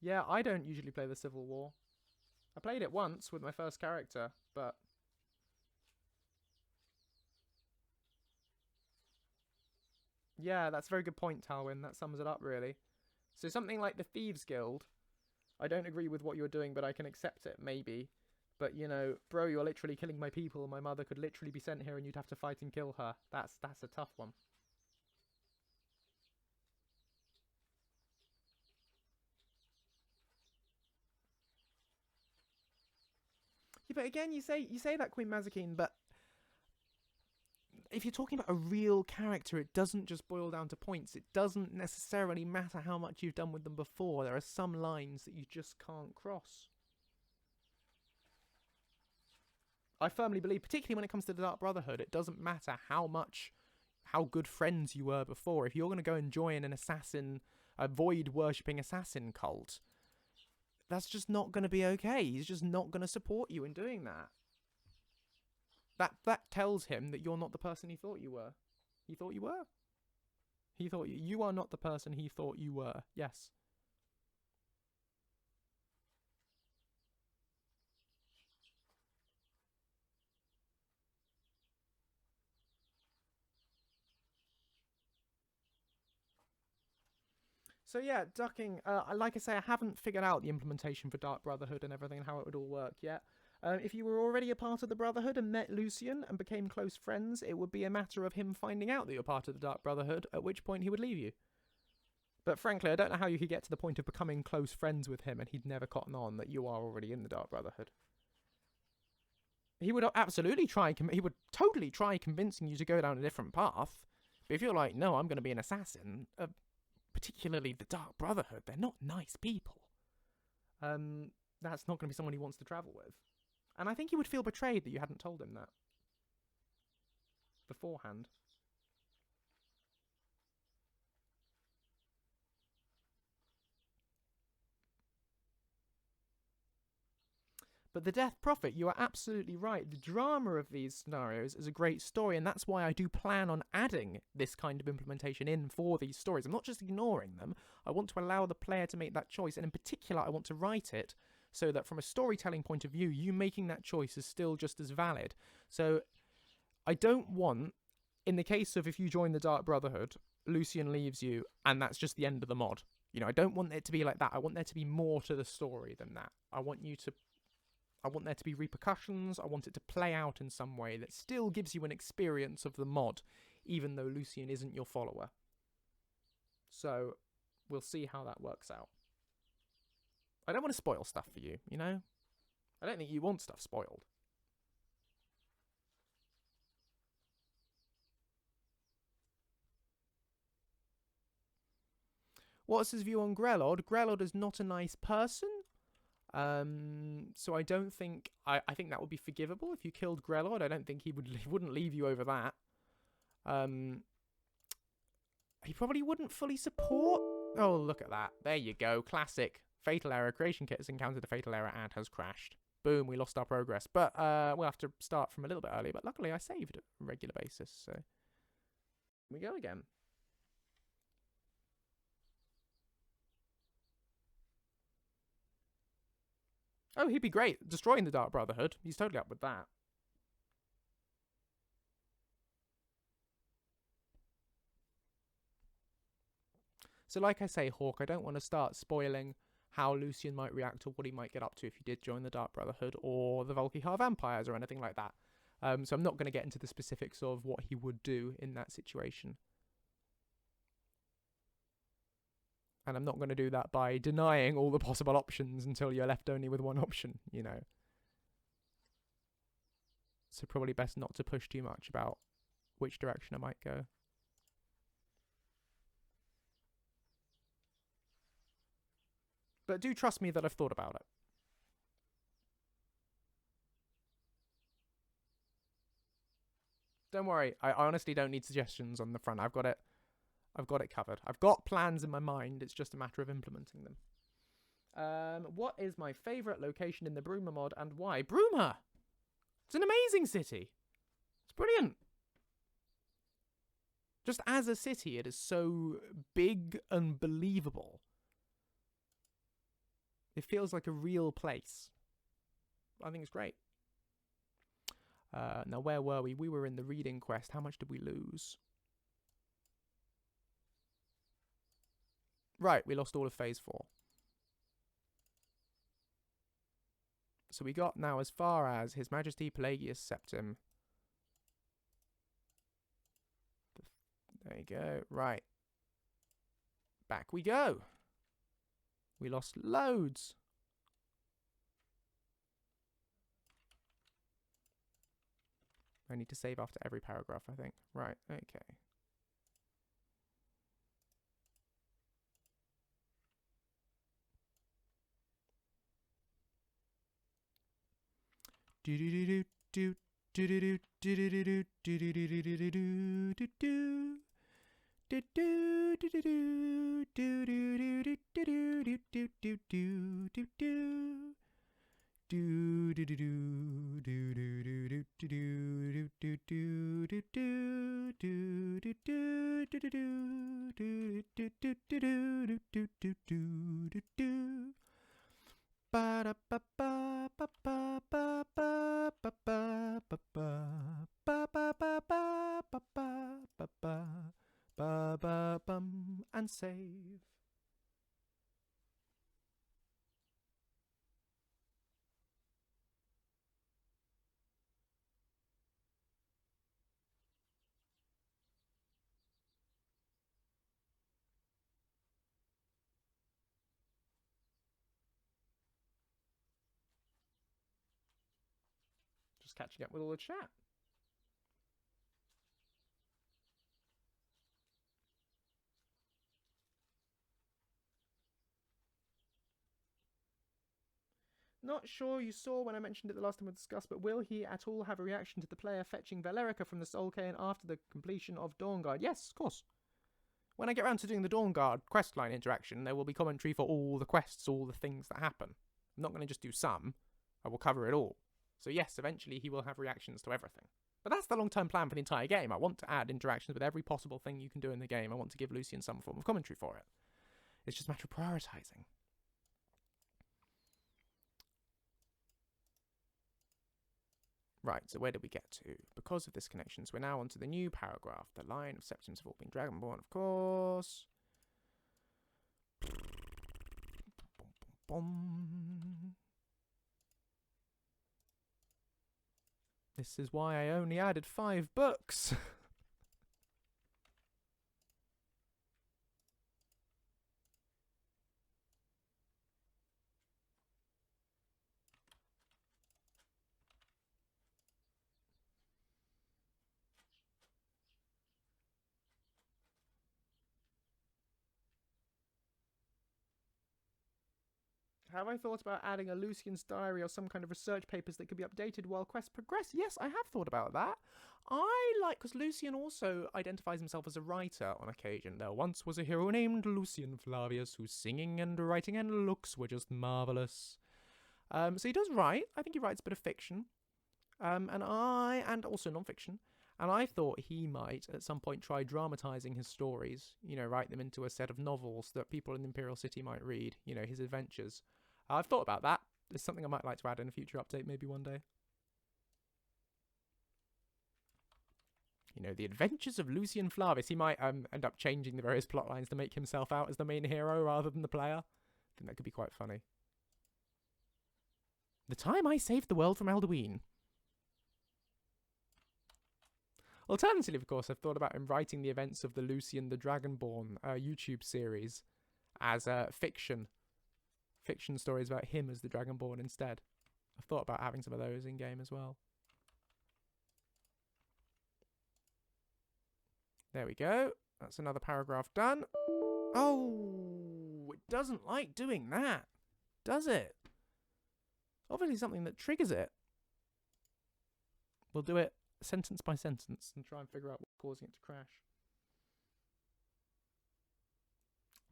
Yeah, I don't usually play the Civil War. I played it once with my first character, but... Yeah, that's a very good point, Talwyn. That sums it up, really. So something like the Thieves Guild, I don't agree with what you're doing, but I can accept it, maybe. But, you know, bro, you're literally killing my people. My mother could literally be sent here and you'd have to fight and kill her. That's a tough one. Yeah, but again, you say that, Queen Mazikeen, but if you're talking about a real character, it doesn't just boil down to points. It doesn't necessarily matter how much you've done with them before. There are some lines that you just can't cross. I firmly believe, particularly when it comes to the Dark Brotherhood, it doesn't matter how good friends you were before. If you're going to go and join a void-worshipping assassin cult, that's just not going to be okay. He's just not going to support you in doing that. That tells him that you're not the person he thought you were. He thought you were. He thought you are not the person he thought you were. Yes. So yeah, ducking. Like I say, I haven't figured out the implementation for Dark Brotherhood and everything and how it would all work yet. If you were already a part of the Brotherhood and met Lucien and became close friends, it would be a matter of him finding out that you're part of the Dark Brotherhood, at which point he would leave you. But frankly, I don't know how you could get to the point of becoming close friends with him and he'd never cotton on that you are already in the Dark Brotherhood. He would absolutely try, he would totally try convincing you to go down a different path. But if you're like, no, I'm going to be an assassin, particularly the Dark Brotherhood, they're not nice people. That's not going to be someone he wants to travel with. And I think he would feel betrayed that you hadn't told him that beforehand. But the Death Prophet, you are absolutely right. The drama of these scenarios is a great story, and that's why I do plan on adding this kind of implementation in for these stories. I'm not just ignoring them. I want to allow the player to make that choice, and in particular, I want to write it so that from a storytelling point of view, you making that choice is still just as valid. So I don't want, in the case of if you join the Dark Brotherhood, Lucien leaves you, and that's just the end of the mod. You know, I don't want it to be like that. I want there to be more to the story than that. I want there to be repercussions. I want it to play out in some way that still gives you an experience of the mod, even though Lucien isn't your follower. So we'll see how that works out. I don't want to spoil stuff for you, you know? I don't think you want stuff spoiled. What's his view on Grelod? Grelod is not a nice person. So I don't think... I think that would be forgivable if you killed Grelod. I don't think he wouldn't leave you over that. He probably wouldn't fully support... Oh, look at that. There you go. Classic. Fatal error. Creation kit has encountered a fatal error and has crashed. Boom, we lost our progress. But we'll have to start from a little bit earlier. But luckily I saved at a regular basis, so... Here we go again. Oh, he'd be great. Destroying the Dark Brotherhood. He's totally up with that. So like I say, Hawk, I don't want to start spoiling how Lucien might react or what he might get up to if he did join the Dark Brotherhood or the Volkihar Vampires or anything like that. So I'm not going to get into the specifics of what he would do in that situation. And I'm not going to do that by denying all the possible options until you're left only with one option, you know. So probably best not to push too much about which direction I might go. But do trust me that I've thought about it. Don't worry, I honestly don't need suggestions on the front. I've got it covered. I've got plans in my mind. It's just a matter of implementing them. What is my favourite location in the Bruma mod and why? Bruma! It's an amazing city. It's brilliant. Just as a city, it is so big and believable. It feels like a real place. I think it's great. Now, where were we? We were in the reading quest. How much did we lose? Right, we lost all of phase 4. So we got now as far as His Majesty Pelagius Septim. There you go. Right. Back we go. We lost loads. I need to save after every paragraph, I think. Right, okay. And save. Just catching up with all the chat. Not sure you saw when I mentioned it the last time we discussed, but will he at all have a reaction to the player fetching Valerica from the Soul Cane after the completion of Dawnguard? Yes, of course. When I get around to doing the Dawnguard questline interaction, there will be commentary for all the quests, all the things that happen. I'm not going to just do some. I will cover it all. So yes, eventually he will have reactions to everything. But that's the long-term plan for the entire game. I want to add interactions with every possible thing you can do in the game. I want to give Lucien some form of commentary for it. It's just a matter of prioritising. Right, so where did we get to? Because of this connection, so we're now onto the new paragraph. The line of Septims have all been Dragonborn, of course. This is why I only added 5 books. Have I thought about adding a Lucien's diary or some kind of research papers that could be updated while quests progress? Yes, I have thought about that. Because Lucien also identifies himself as a writer on occasion. There once was a hero named Lucien Flavius whose singing and writing and looks were just marvellous. So he does write. I think he writes a bit of fiction. And also non-fiction. And I thought he might, at some point, try dramatising his stories. Write them into a set of novels that people in the Imperial City might read. His adventures. I've thought about that. It's something I might like to add in a future update, maybe one day. The adventures of Lucien Flavius. He might end up changing the various plot lines to make himself out as the main hero rather than the player. I think that could be quite funny. The time I saved the world from Alduin. Alternatively, of course, I've thought about him writing the events of the Lucien the Dragonborn YouTube series as fiction stories about him as the Dragonborn instead. I've thought about having some of those in-game as well. There we go. That's another paragraph done. Oh, it doesn't like doing that, does it? Obviously something that triggers it. We'll do it sentence by sentence and try and figure out what's causing it to crash.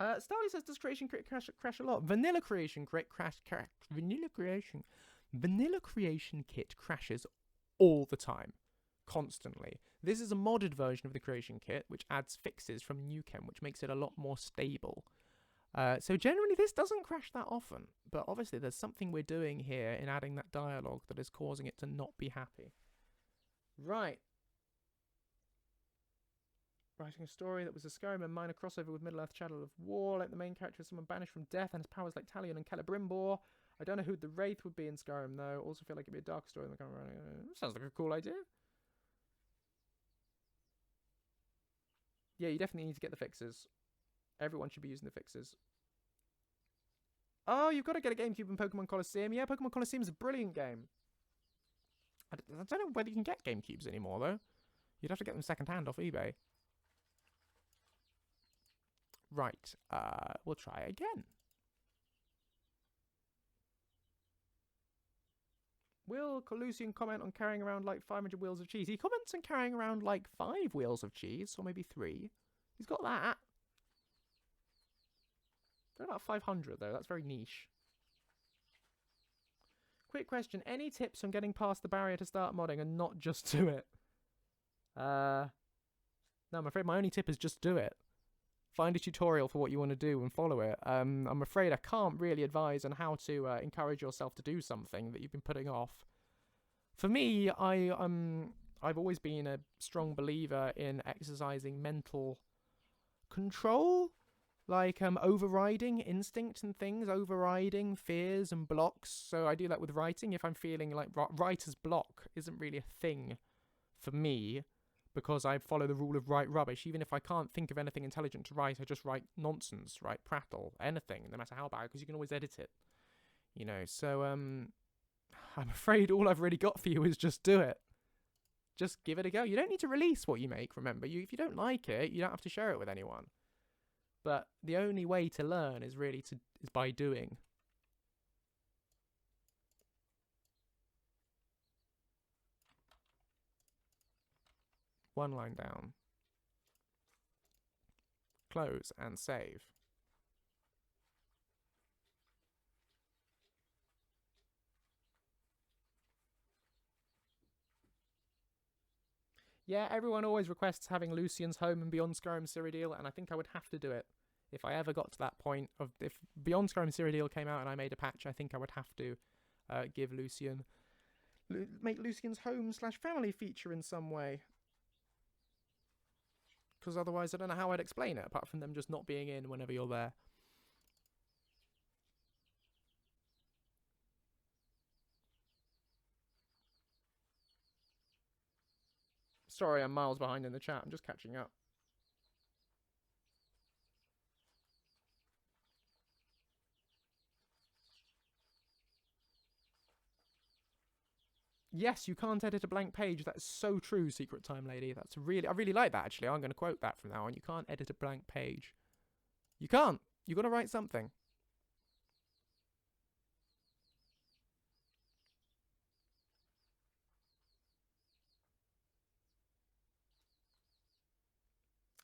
Starly says, does creation crit crash a lot? Vanilla creation crit crash. Vanilla creation kit crashes all the time, constantly. This is a modded version of the creation kit, which adds fixes from New Chem, which makes it a lot more stable. So generally this doesn't crash that often, but obviously there's something we're doing here in adding that dialogue that is causing it to not be happy. Right. Writing a story that was a Skyrim and minor crossover with Middle-earth Shadow of War, like the main character is someone banished from death and has powers like Talion and Celebrimbor. I don't know who the Wraith would be in Skyrim though. Also feel like it'd be a dark story in the current running. Sounds like a cool idea. Yeah, you definitely need to get the fixes. Everyone should be using the fixes. Oh, you've got to get a GameCube in Pokemon Colosseum. Yeah, Pokemon Colosseum is a brilliant game. I don't know whether you can get GameCubes anymore, though. You'd have to get them second-hand off eBay. Right, we'll try again. Will Lucien comment on carrying around like 500 wheels of cheese? He comments on carrying around like 5 wheels of cheese, or maybe 3. He's got that. They're about 500 though, that's very niche. Quick question, any tips on getting past the barrier to start modding and not just do it? No, I'm afraid my only tip is just do it. Find a tutorial for what you want to do and follow it. I'm afraid I can't really advise on how to encourage yourself to do something that you've been putting off. For me, I've always been a strong believer in exercising mental control. Like overriding instinct and things, overriding fears and blocks. So I do that with writing. If I'm feeling like writer's block isn't really a thing for me because I follow the rule of write rubbish. Even if I can't think of anything intelligent to write, I just write nonsense, write prattle, anything, no matter how bad, because you can always edit it. You know, so I'm afraid all I've really got for you is just do it. Just give it a go. You don't need to release what you make, remember. If you don't like it, you don't have to share it with anyone. But the only way to learn is really is by doing. One line down. Close and save. Yeah, everyone always requests having Lucien's Home and Beyond Skyrim Cyrodiil, and I think I would have to do it. If I ever got to that point of, if Beyond Skyrim Cyrodiil came out and I made a patch, I think I would have to give Lucien, make Lucien's home/family feature in some way. Because otherwise I don't know how I'd explain it, apart from them just not being in whenever you're there. Sorry, I'm miles behind in the chat. I'm just catching up. Yes, you can't edit a blank page. That's so true, Secret Time Lady. I really like that, actually. I'm going to quote that from now on. You can't edit a blank page. You can't. You've got to write something.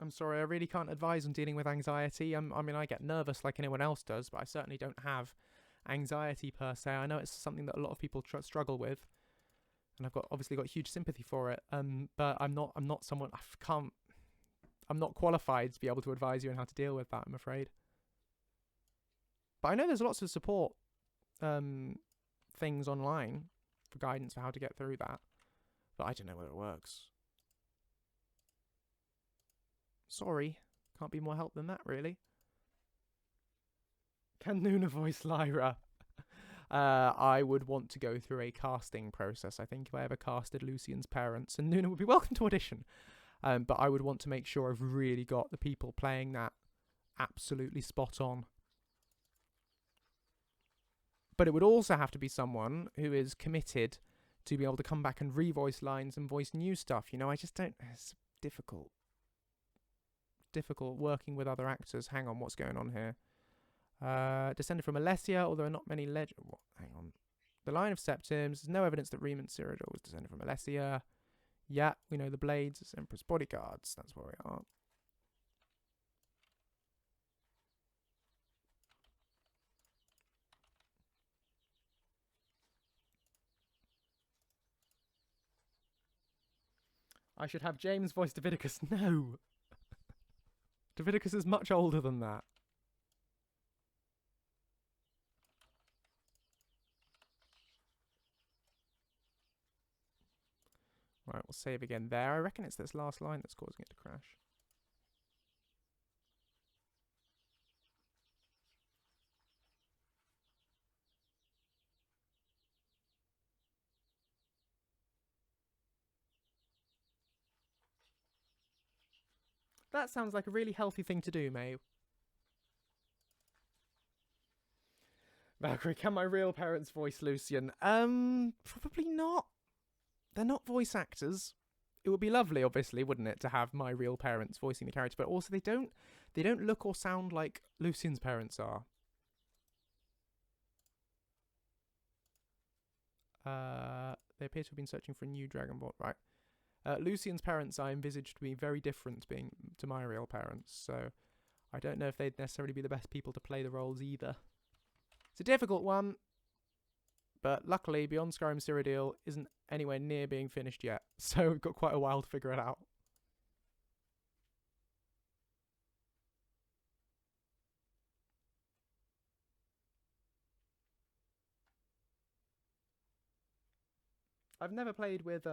I'm sorry, I really can't advise on dealing with anxiety. I mean, I get nervous like anyone else does, but I certainly don't have anxiety per se. I know it's something that a lot of people struggle with, and I've obviously got huge sympathy for it. But I'm not someone, I'm not qualified to be able to advise you on how to deal with that, I'm afraid. But I know there's lots of support things online for guidance for how to get through that, but I don't know whether it works. Sorry, can't be more help than that, really. Can Nuna voice Lyra? I would want to go through a casting process. I think if I ever casted Lucien's parents, and Nuna would be welcome to audition, but I would want to make sure I've really got the people playing that absolutely spot on. But it would also have to be someone who is committed to be able to come back and revoice lines and voice new stuff. You know, I just don't... It's difficult working with other actors. Hang on, what's going on here? Descended from Alessia, although not many legends. Hang on. The line of Septims. There's no evidence that Riemann Cyrodiil was descended from Alessia. Yeah, we know the Blades as Emperor's bodyguards. That's where we are. I should have James voice Davidicus. No! Davidicus is much older than that. Right, we'll save again there. I reckon it's this last line that's causing it to crash. That sounds like a really healthy thing to do, May. Valkyrie, can my real parents voice Lucien? Probably not. They're not voice actors. It would be lovely, obviously, wouldn't it, to have my real parents voicing the character, but also they don't look or sound like Lucien's parents are. They appear to have been searching for a new Dragon Ball, right? Lucien's parents I envisaged to be very different to my real parents, so I don't know if they'd necessarily be the best people to play the roles either. It's a difficult one, but luckily Beyond Skyrim Cyrodiil isn't anywhere near being finished yet, so we've got quite a while to figure it out. I've never played with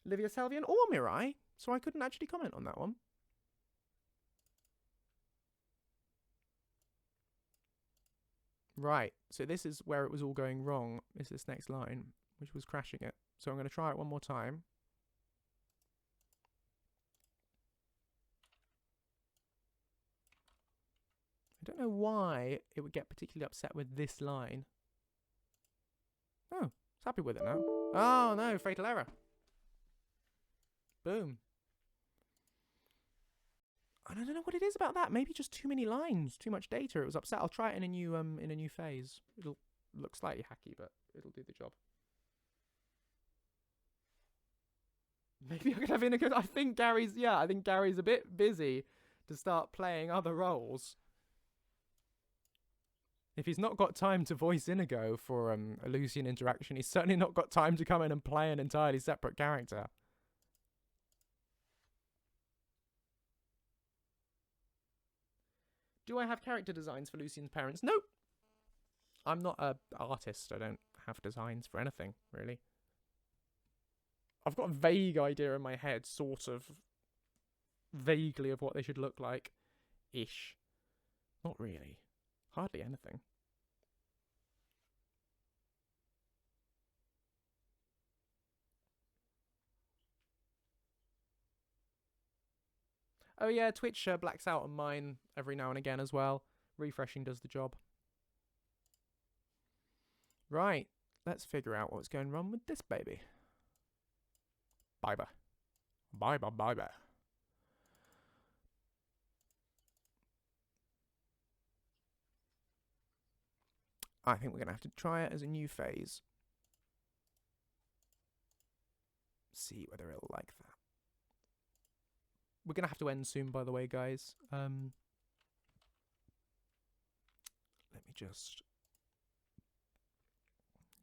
Livia Salvian or Mirai, so I couldn't actually comment on that one. Right, so this is where it was all going wrong, is this next line, which was crashing it. So I'm going to try it one more time. I don't know why it would get particularly upset with this line. Oh, it's happy with it now. Oh no, fatal error. Boom. I don't know what it is about that. Maybe just too many lines, too much data. It was upset. I'll try it in a new phase. It'll look slightly hacky, but it'll do the job. Maybe I could have Inigo. I think Gary's a bit busy to start playing other roles. If he's not got time to voice Inigo for a Lucien interaction, he's certainly not got time to come in and play an entirely separate character. Do I have character designs for Lucien's parents? Nope. I'm not an artist. I don't have designs for anything, really. I've got a vague idea in my head, sort of, vaguely, of what they should look like. Ish. Not really. Hardly anything. Oh yeah, Twitch blacks out on mine every now and again as well. Refreshing does the job. Right, let's figure out what's going wrong with this baby. Bye-bye. Bye-bye, bye-bye. I think we're going to have to try it as a new phase. See whether it'll like that. We're going to have to end soon, by the way, guys. Let me just...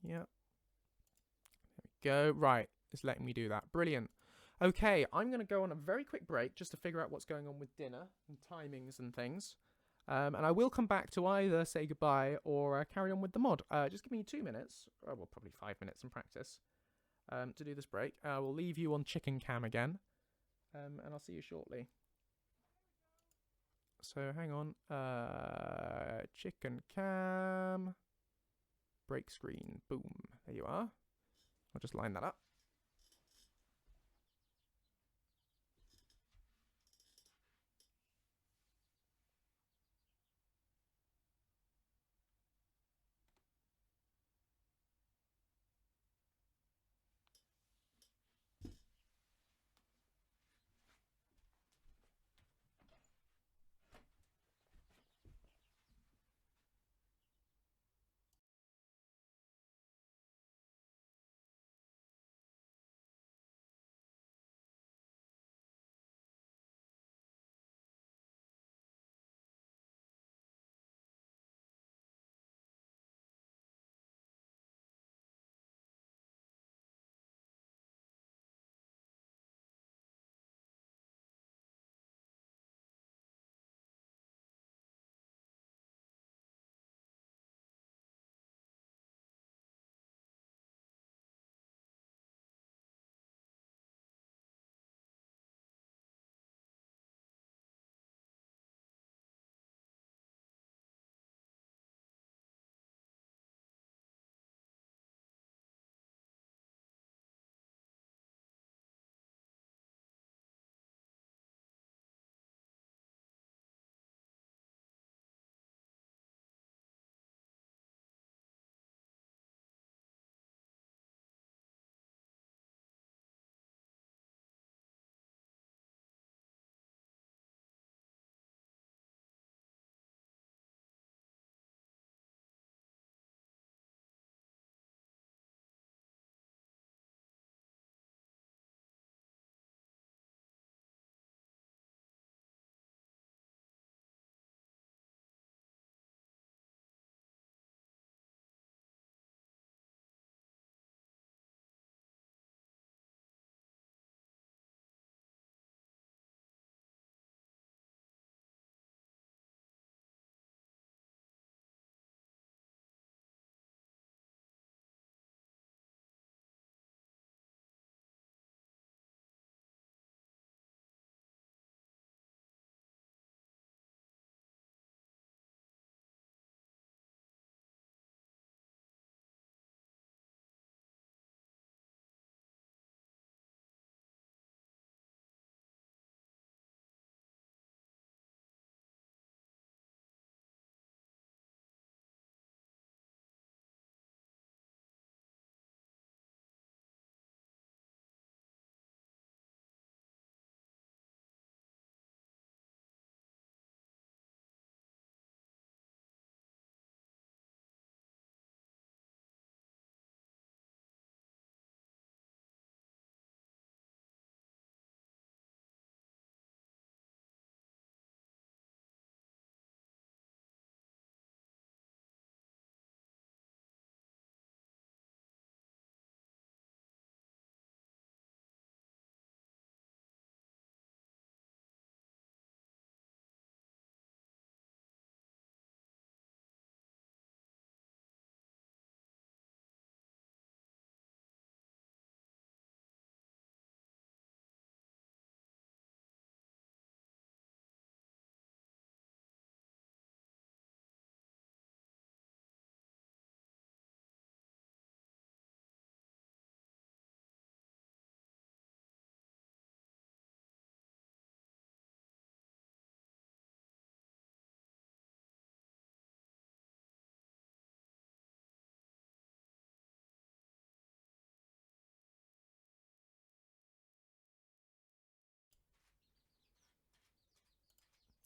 Yeah. There we go. Right. It's letting me do that. Brilliant. Okay, I'm going to go on a very quick break just to figure out what's going on with dinner and timings and things. And I will come back to either say goodbye or carry on with the mod. Just give me 2 minutes. Well, probably 5 minutes in practice to do this break. I will leave you on chicken cam again. And I'll see you shortly. So hang on. Chicken cam. Break screen. Boom. There you are. I'll just line that up.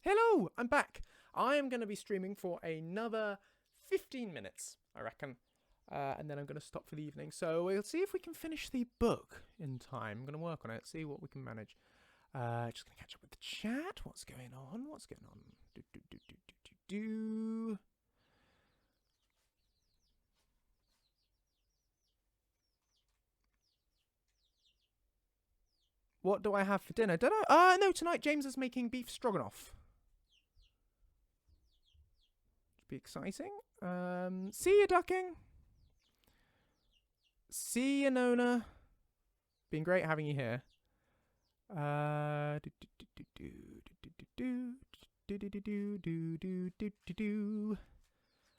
Hello, I'm back. I am going to be streaming for another 15 minutes, I reckon. And then I'm going to stop for the evening. So we'll see if we can finish the book in time. I'm going to work on it, see what we can manage. Just going to catch up with the chat. What's going on? What's going on? What do I have for dinner? Don't I? No, tonight James is making beef stroganoff. Should be exciting. See you, ducking. See you, Nona. Been great having you here.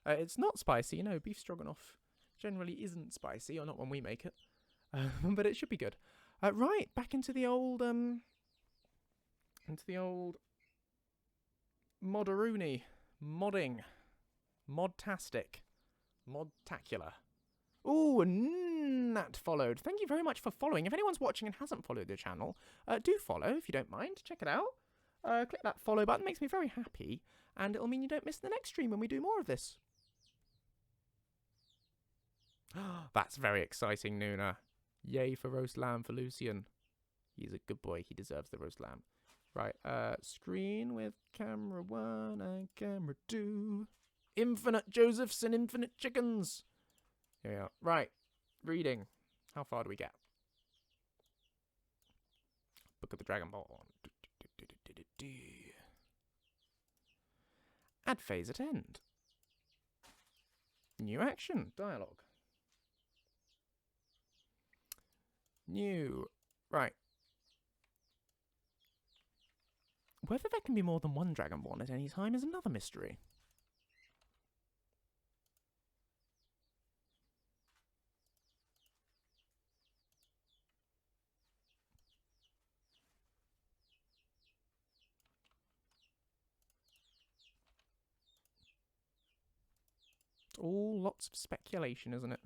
It's not spicy. No, beef stroganoff generally isn't spicy, or not when we make it. But it should be good. Right, back into the old Moderoony, modding, modtastic, modtacular. Ooh, Nat followed. Thank you very much for following. If anyone's watching and hasn't followed the channel, do follow if you don't mind. Check it out. Click that follow button. Makes me very happy, and it'll mean you don't miss the next stream when we do more of this. That's very exciting, Nuna. Yay for roast lamb for Lucien. He's a good boy. He deserves the roast lamb. Right, screen with camera 1 and camera 2. Infinite Josephs and infinite chickens. Here we are. Right, reading. How far do we get? Book of the Dragonborn. Add phase at end. New action. Dialogue. New. Right. Whether there can be more than one Dragonborn at any time is another mystery. It's all lots of speculation, isn't it?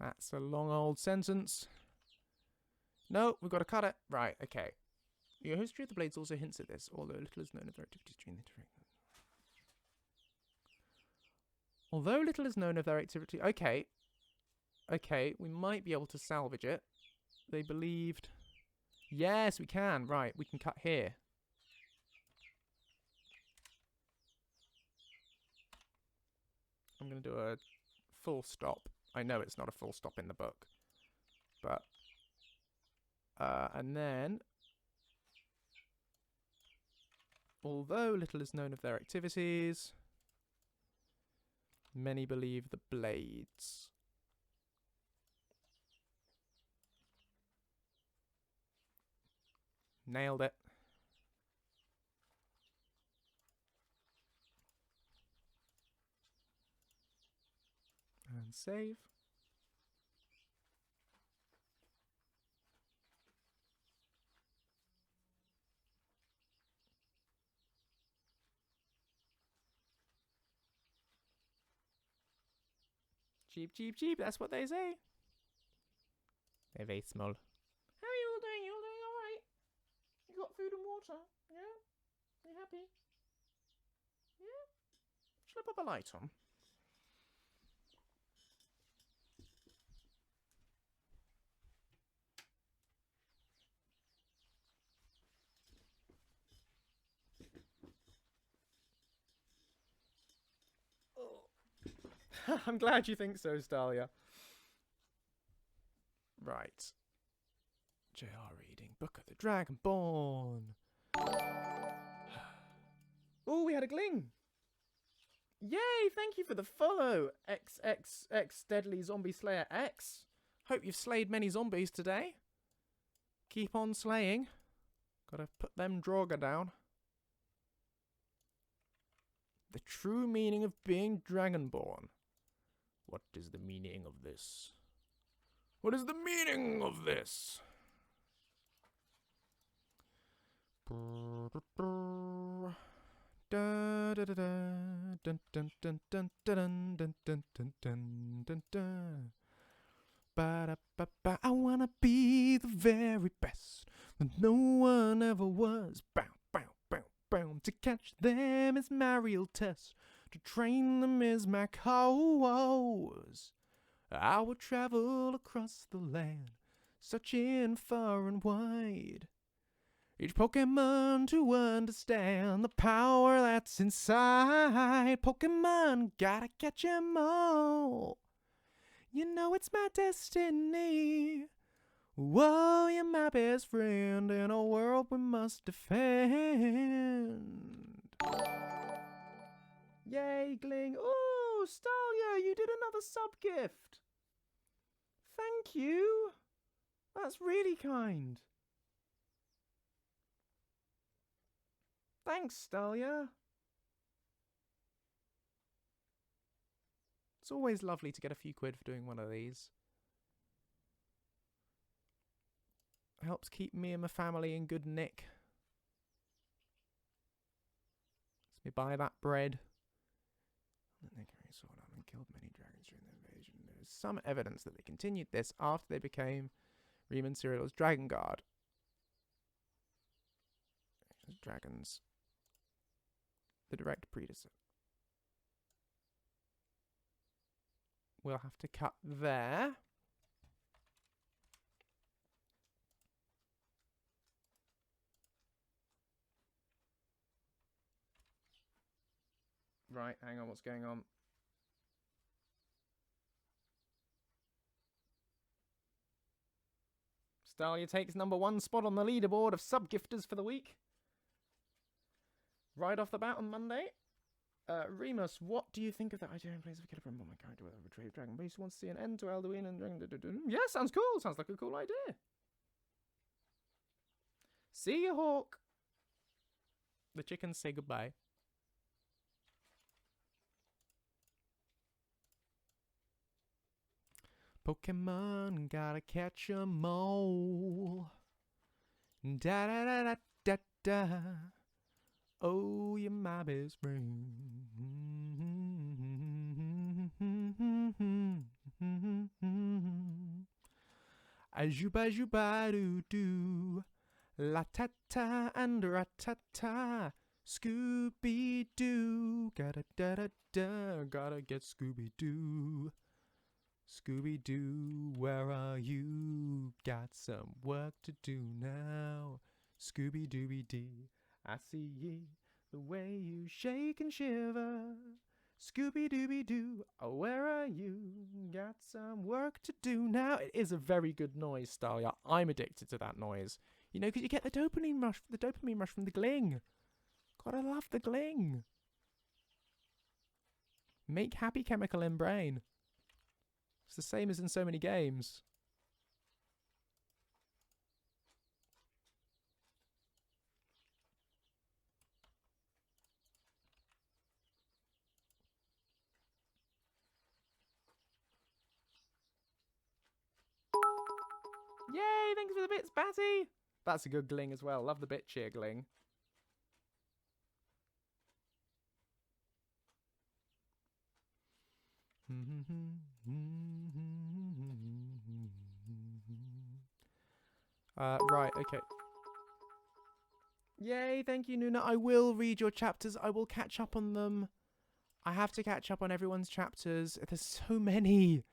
That's a long old sentence. No, we've got to cut it. Right, okay. Your history of the Blades also hints at this, although little is known of their activities during the Although little is known of their activity... Okay. Okay, we might be able to salvage it. They believed... Yes, we can. Right, we can cut here. I'm going to do a full stop. I know it's not a full stop in the book. But... and then... Although little is known of their activities... Many believe the Blades. Nailed it. And save. Cheap, cheap, cheap. That's what they say. They're very small. How are you all doing? You all doing alright? You got food and water? Yeah? You happy? Yeah? Should I pop a light on? I'm glad you think so, Stalia. Right. JR reading Book of the Dragonborn. Oh, we had a gling. Yay, thank you for the follow, XXX Deadly Zombie Slayer X. Hope you've slayed many zombies today. Keep on slaying. Gotta put them Draugr down. The true meaning of being Dragonborn. What is the meaning of this? What is the meaning of this? I wanna be the very best that no one ever was. Bow, bow, bow, bow. To catch them is my real test. To train them is my cause. I will travel across the land, searching far and wide. Each Pokemon to understand the power that's inside. Pokemon, gotta catch 'em all. You know it's my destiny. Whoa, you're my best friend in a world we must defend. Yay, Gling. Oh, Stalia, you did another sub-gift. Thank you. That's really kind. Thanks, Stalia. It's always lovely to get a few quid for doing one of these. Helps keep me and my family in good nick. Lets me buy that bread. They carried sword on and killed many dragons during the invasion. There is some evidence that they continued this after they became Riemann Cyril's Dragon Guard. Dragons. The direct predecessor. We'll have to cut there. Right, hang on, what's going on? Stalia takes #1 spot on the leaderboard of sub-gifters for the week. Right off the bat on Monday. Remus, what do you think of that idea in place of a killer from my character with a retrieved dragon? But he wants to see an end to Elduin and dragon. Yeah, sounds cool. Sounds like a cool idea. See you, Hawk. The chickens say goodbye. Pokemon, gotta catch 'em all. Da da da da da da. Oh, you're my best friend. Ajuba doo doo. La ta ta and ra ta ta. Scooby Doo. Gotta da da da. Gotta get Scooby Doo. Scooby Doo, where are you? Got some work to do now. Scooby Dooby Dee. I see ye, the way you shake and shiver. Scooby-Dooby-Doo, oh, where are you? Got some work to do now. It is a very good noise, Stalia. I'm addicted to that noise. You know, because you get the dopamine rush from the gling. Gotta love the gling. Make happy chemical in brain. It's the same as in so many games. Yay, thanks for the bits, Batty. That's a good gling as well. Love the bit cheer gling. Right, okay. Yay, thank you, Nuna. I will read your chapters. I will catch up on them. I have to catch up on everyone's chapters. There's so many.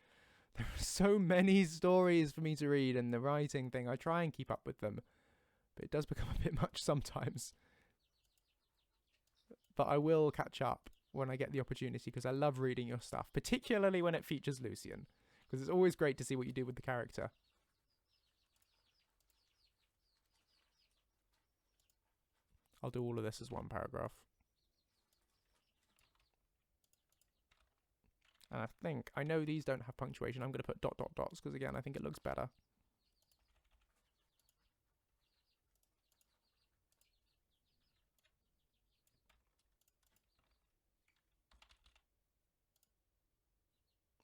There are so many stories for me to read, and the writing thing, I try and keep up with them. But it does become a bit much sometimes. But I will catch up when I get the opportunity, because I love reading your stuff, particularly when it features Lucien, because it's always great to see what you do with the character. I'll do all of this as one paragraph. And I know these don't have punctuation. I'm going to put ... dots, because again, I think it looks better.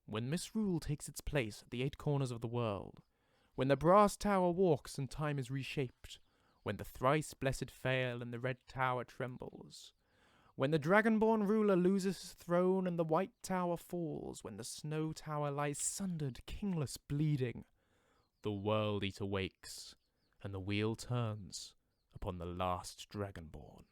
When misrule takes its place at the 8 corners of the world, when the brass tower walks and time is reshaped, when the thrice blessed fail and the red tower trembles, When the Dragonborn ruler loses his throne and the White Tower falls, when the Snow Tower lies sundered, kingless, bleeding, the World Eater wakes, and the wheel turns upon the last Dragonborn.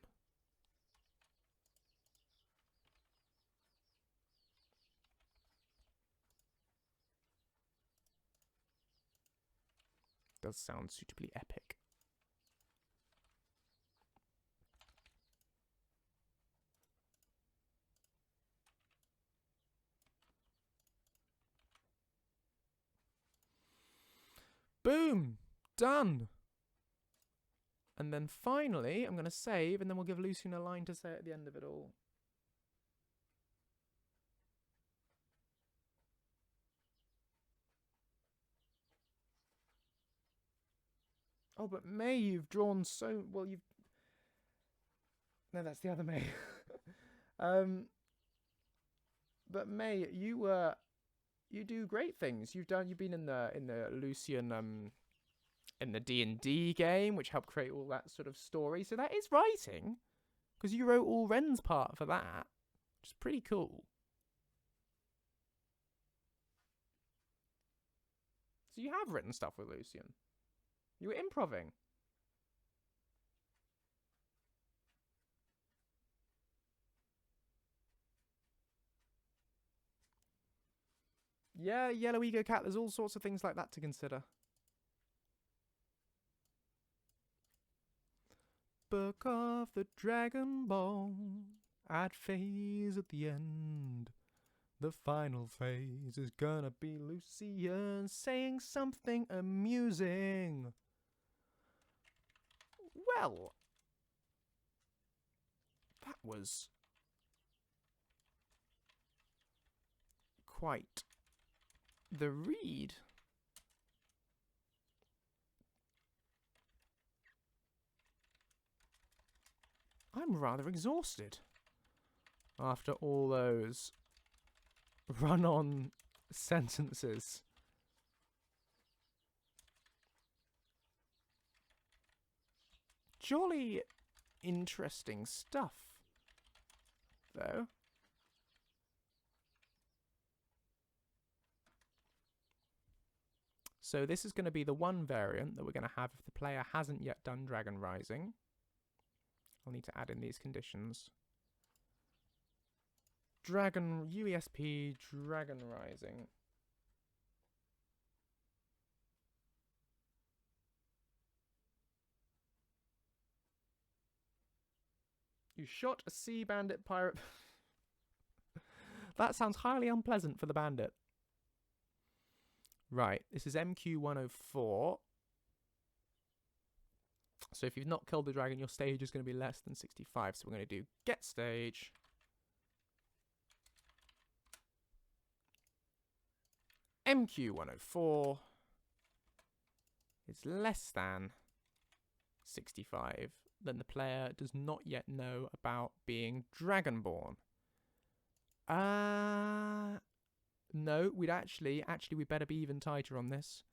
Does sound suitably epic. Boom! Done! And then finally, I'm going to save, and then we'll give Lucien a line to say at the end of it all. Oh, but May, you've drawn so... Well, you've... No, that's the other May. But May, you do great things. You've been in the Lucien in the D&D game, which helped create all that sort of story. So that is writing, because you wrote all Ren's part for that, which is pretty cool. So you have written stuff with Lucien. You were improving. Yeah, Yellow Ego Cat, there's all sorts of things like that to consider. Book of the Dragon Ball, at phase at the end. The final phase is gonna be Lucien saying something amusing. Well, that was quite the read. I'm rather exhausted after all those run-on sentences. Jolly interesting stuff, though. So this is going to be the one variant that we're going to have if the player hasn't yet done Dragon Rising. I'll need to add in these conditions. UESP Dragon Rising. You shot a sea bandit pirate. That sounds highly unpleasant for the bandit. Right, this is MQ104. So if you've not killed the dragon, your stage is going to be less than 65. So we're going to do get stage. MQ104 is less than 65. Then the player does not yet know about being Dragonborn. No, we'd actually we better be even tighter on this.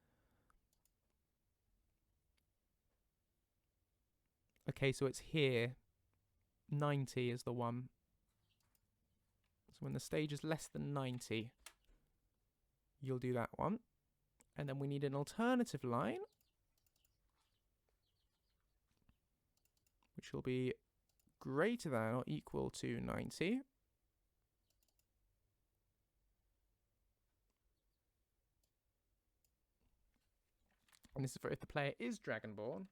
Okay, so it's here. 90 is the one. So when the stage is less than 90, you'll do that one. And then we need an alternative line, which will be greater than or equal to 90. And this is for if the player is Dragonborn.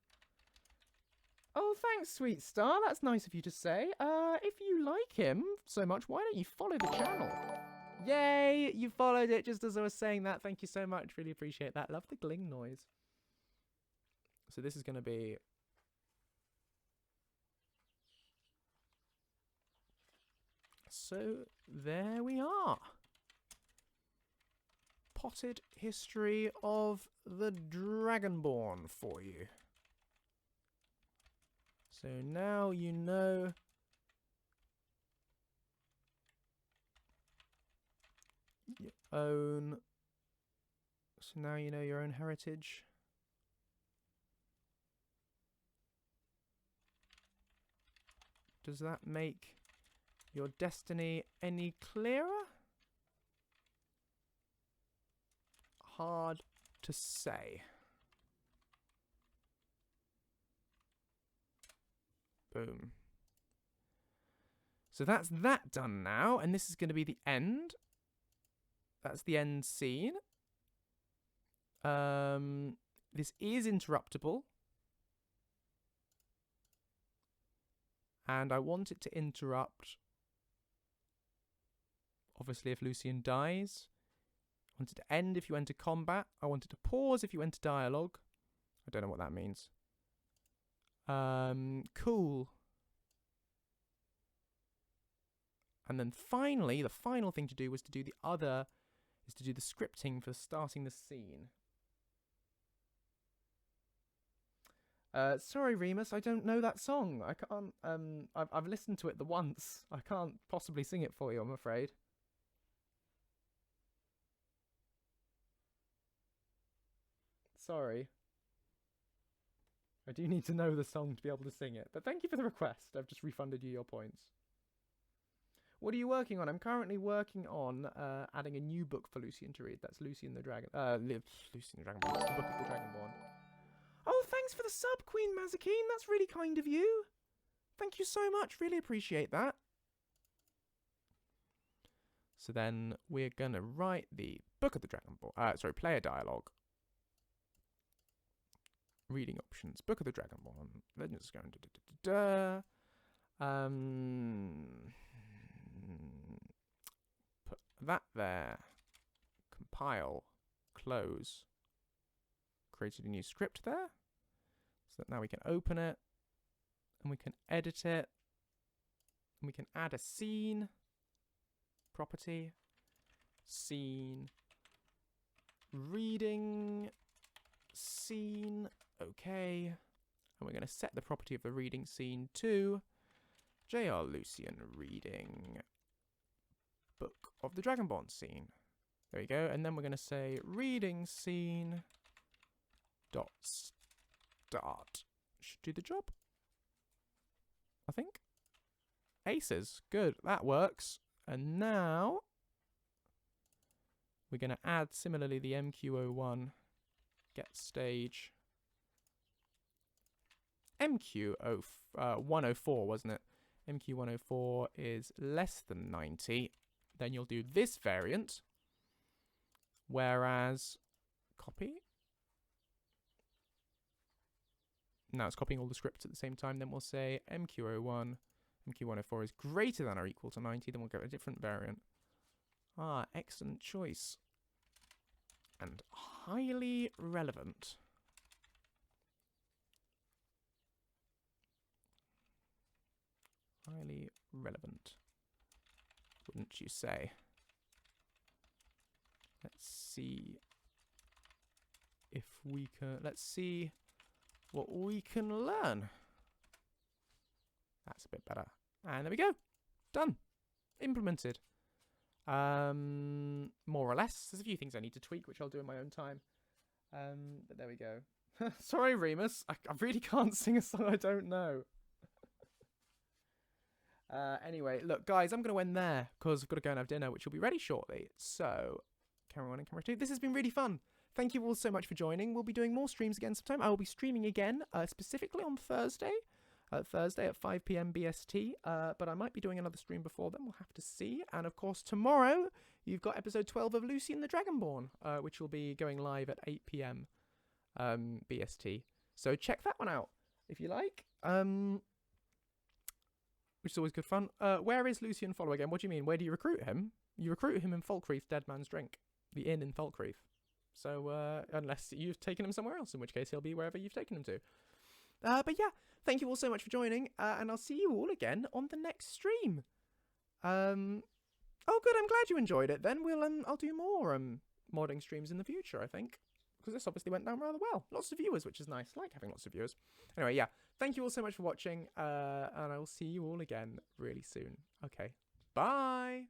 Oh, thanks, Sweet Star. That's nice of you to say. If you like him so much, why don't you follow the channel? Yay! You followed it just as I was saying that. Thank you so much. Really appreciate that. Love the gling noise. So this is going to be... So there we are. Potted history of the Dragonborn for you. So now you know your own. So now you know your own heritage. Does that make Your destiny any clearer? Hard to say. Boom. So that's that done now, and this is going to be the end. That's the end scene. This is interruptible. And I want it to interrupt, obviously, if Lucien dies. I want it to end if you enter combat. I want it to pause if you enter dialogue. I don't know what that means. Cool. And then finally, the final thing to do was to do the scripting for starting the scene. Sorry, Remus, I don't know that song. I can't, I've listened to it the once. I can't possibly sing it for you, I'm afraid. Sorry. I do need to know the song to be able to sing it. But thank you for the request. I've just refunded you your points. What are you working on? I'm currently working on adding a new book for Lucien to read. That's Lucien the Dragon. Lucien the Dragonborn. That's the Book of the Dragonborn. Oh, thanks for the sub, Queen Mazikeen. That's really kind of you. Thank you so much. Really appreciate that. So then we're going to write the Book of the Dragonborn. Sorry, player dialogue. Reading options. Book of the Dragonborn. Legends going put that there. Compile. Close. Created a new script there. So that now we can open it. And we can edit it. And we can add a scene. Property. Scene. Reading. Scene. Okay. And we're going to set the property of the reading scene to J.R. Lucien reading Book of the Dragonborn scene. There we go. And then we're going to say reading scene dot start. Should do the job, I think. Aces. Good. That works. And now we're going to add similarly the MQ01 get stage. MQ104, wasn't it? MQ104 is less than 90. Then you'll do this variant. Whereas, copy. Now it's copying all the scripts at the same time. Then we'll say MQ01, MQ104 is greater than or equal to 90. Then we'll get a different variant. Ah, excellent choice. And highly relevant. Highly relevant, wouldn't you say? Let's see if we can, let's see what we can learn. That's a bit better. And there we go. Done. Implemented. More or less. There's a few things I need to tweak, which I'll do in my own time. But there we go. Sorry, Remus. I really can't sing a song I don't know. Anyway, look, guys, I'm going to end there because I've got to go and have dinner, which will be ready shortly. So, camera 1 and camera 2. This has been really fun. Thank you all so much for joining. We'll be doing more streams again sometime. I will be streaming again, specifically on Thursday. Thursday at 5 p.m. BST. But I might be doing another stream before then. We'll have to see. And, of course, tomorrow, you've got episode 12 of Lucien the Dragonborn, which will be going live at 8 p.m. BST. So check that one out if you like. Which is always good fun. Where is Lucien Follow again? What do you mean? Where do you recruit him? You recruit him in Falkreath, Dead Man's Drink. The inn in Falkreath. So, unless you've taken him somewhere else, in which case he'll be wherever you've taken him to. But yeah, thank you all so much for joining, and I'll see you all again on the next stream. Oh good, I'm glad you enjoyed it then. I'll do more modding streams in the future, I think. Because this obviously went down rather well. Lots of viewers, which is nice. I like having lots of viewers. Anyway, yeah. Thank you all so much for watching. And I will see you all again really soon. Okay. Bye.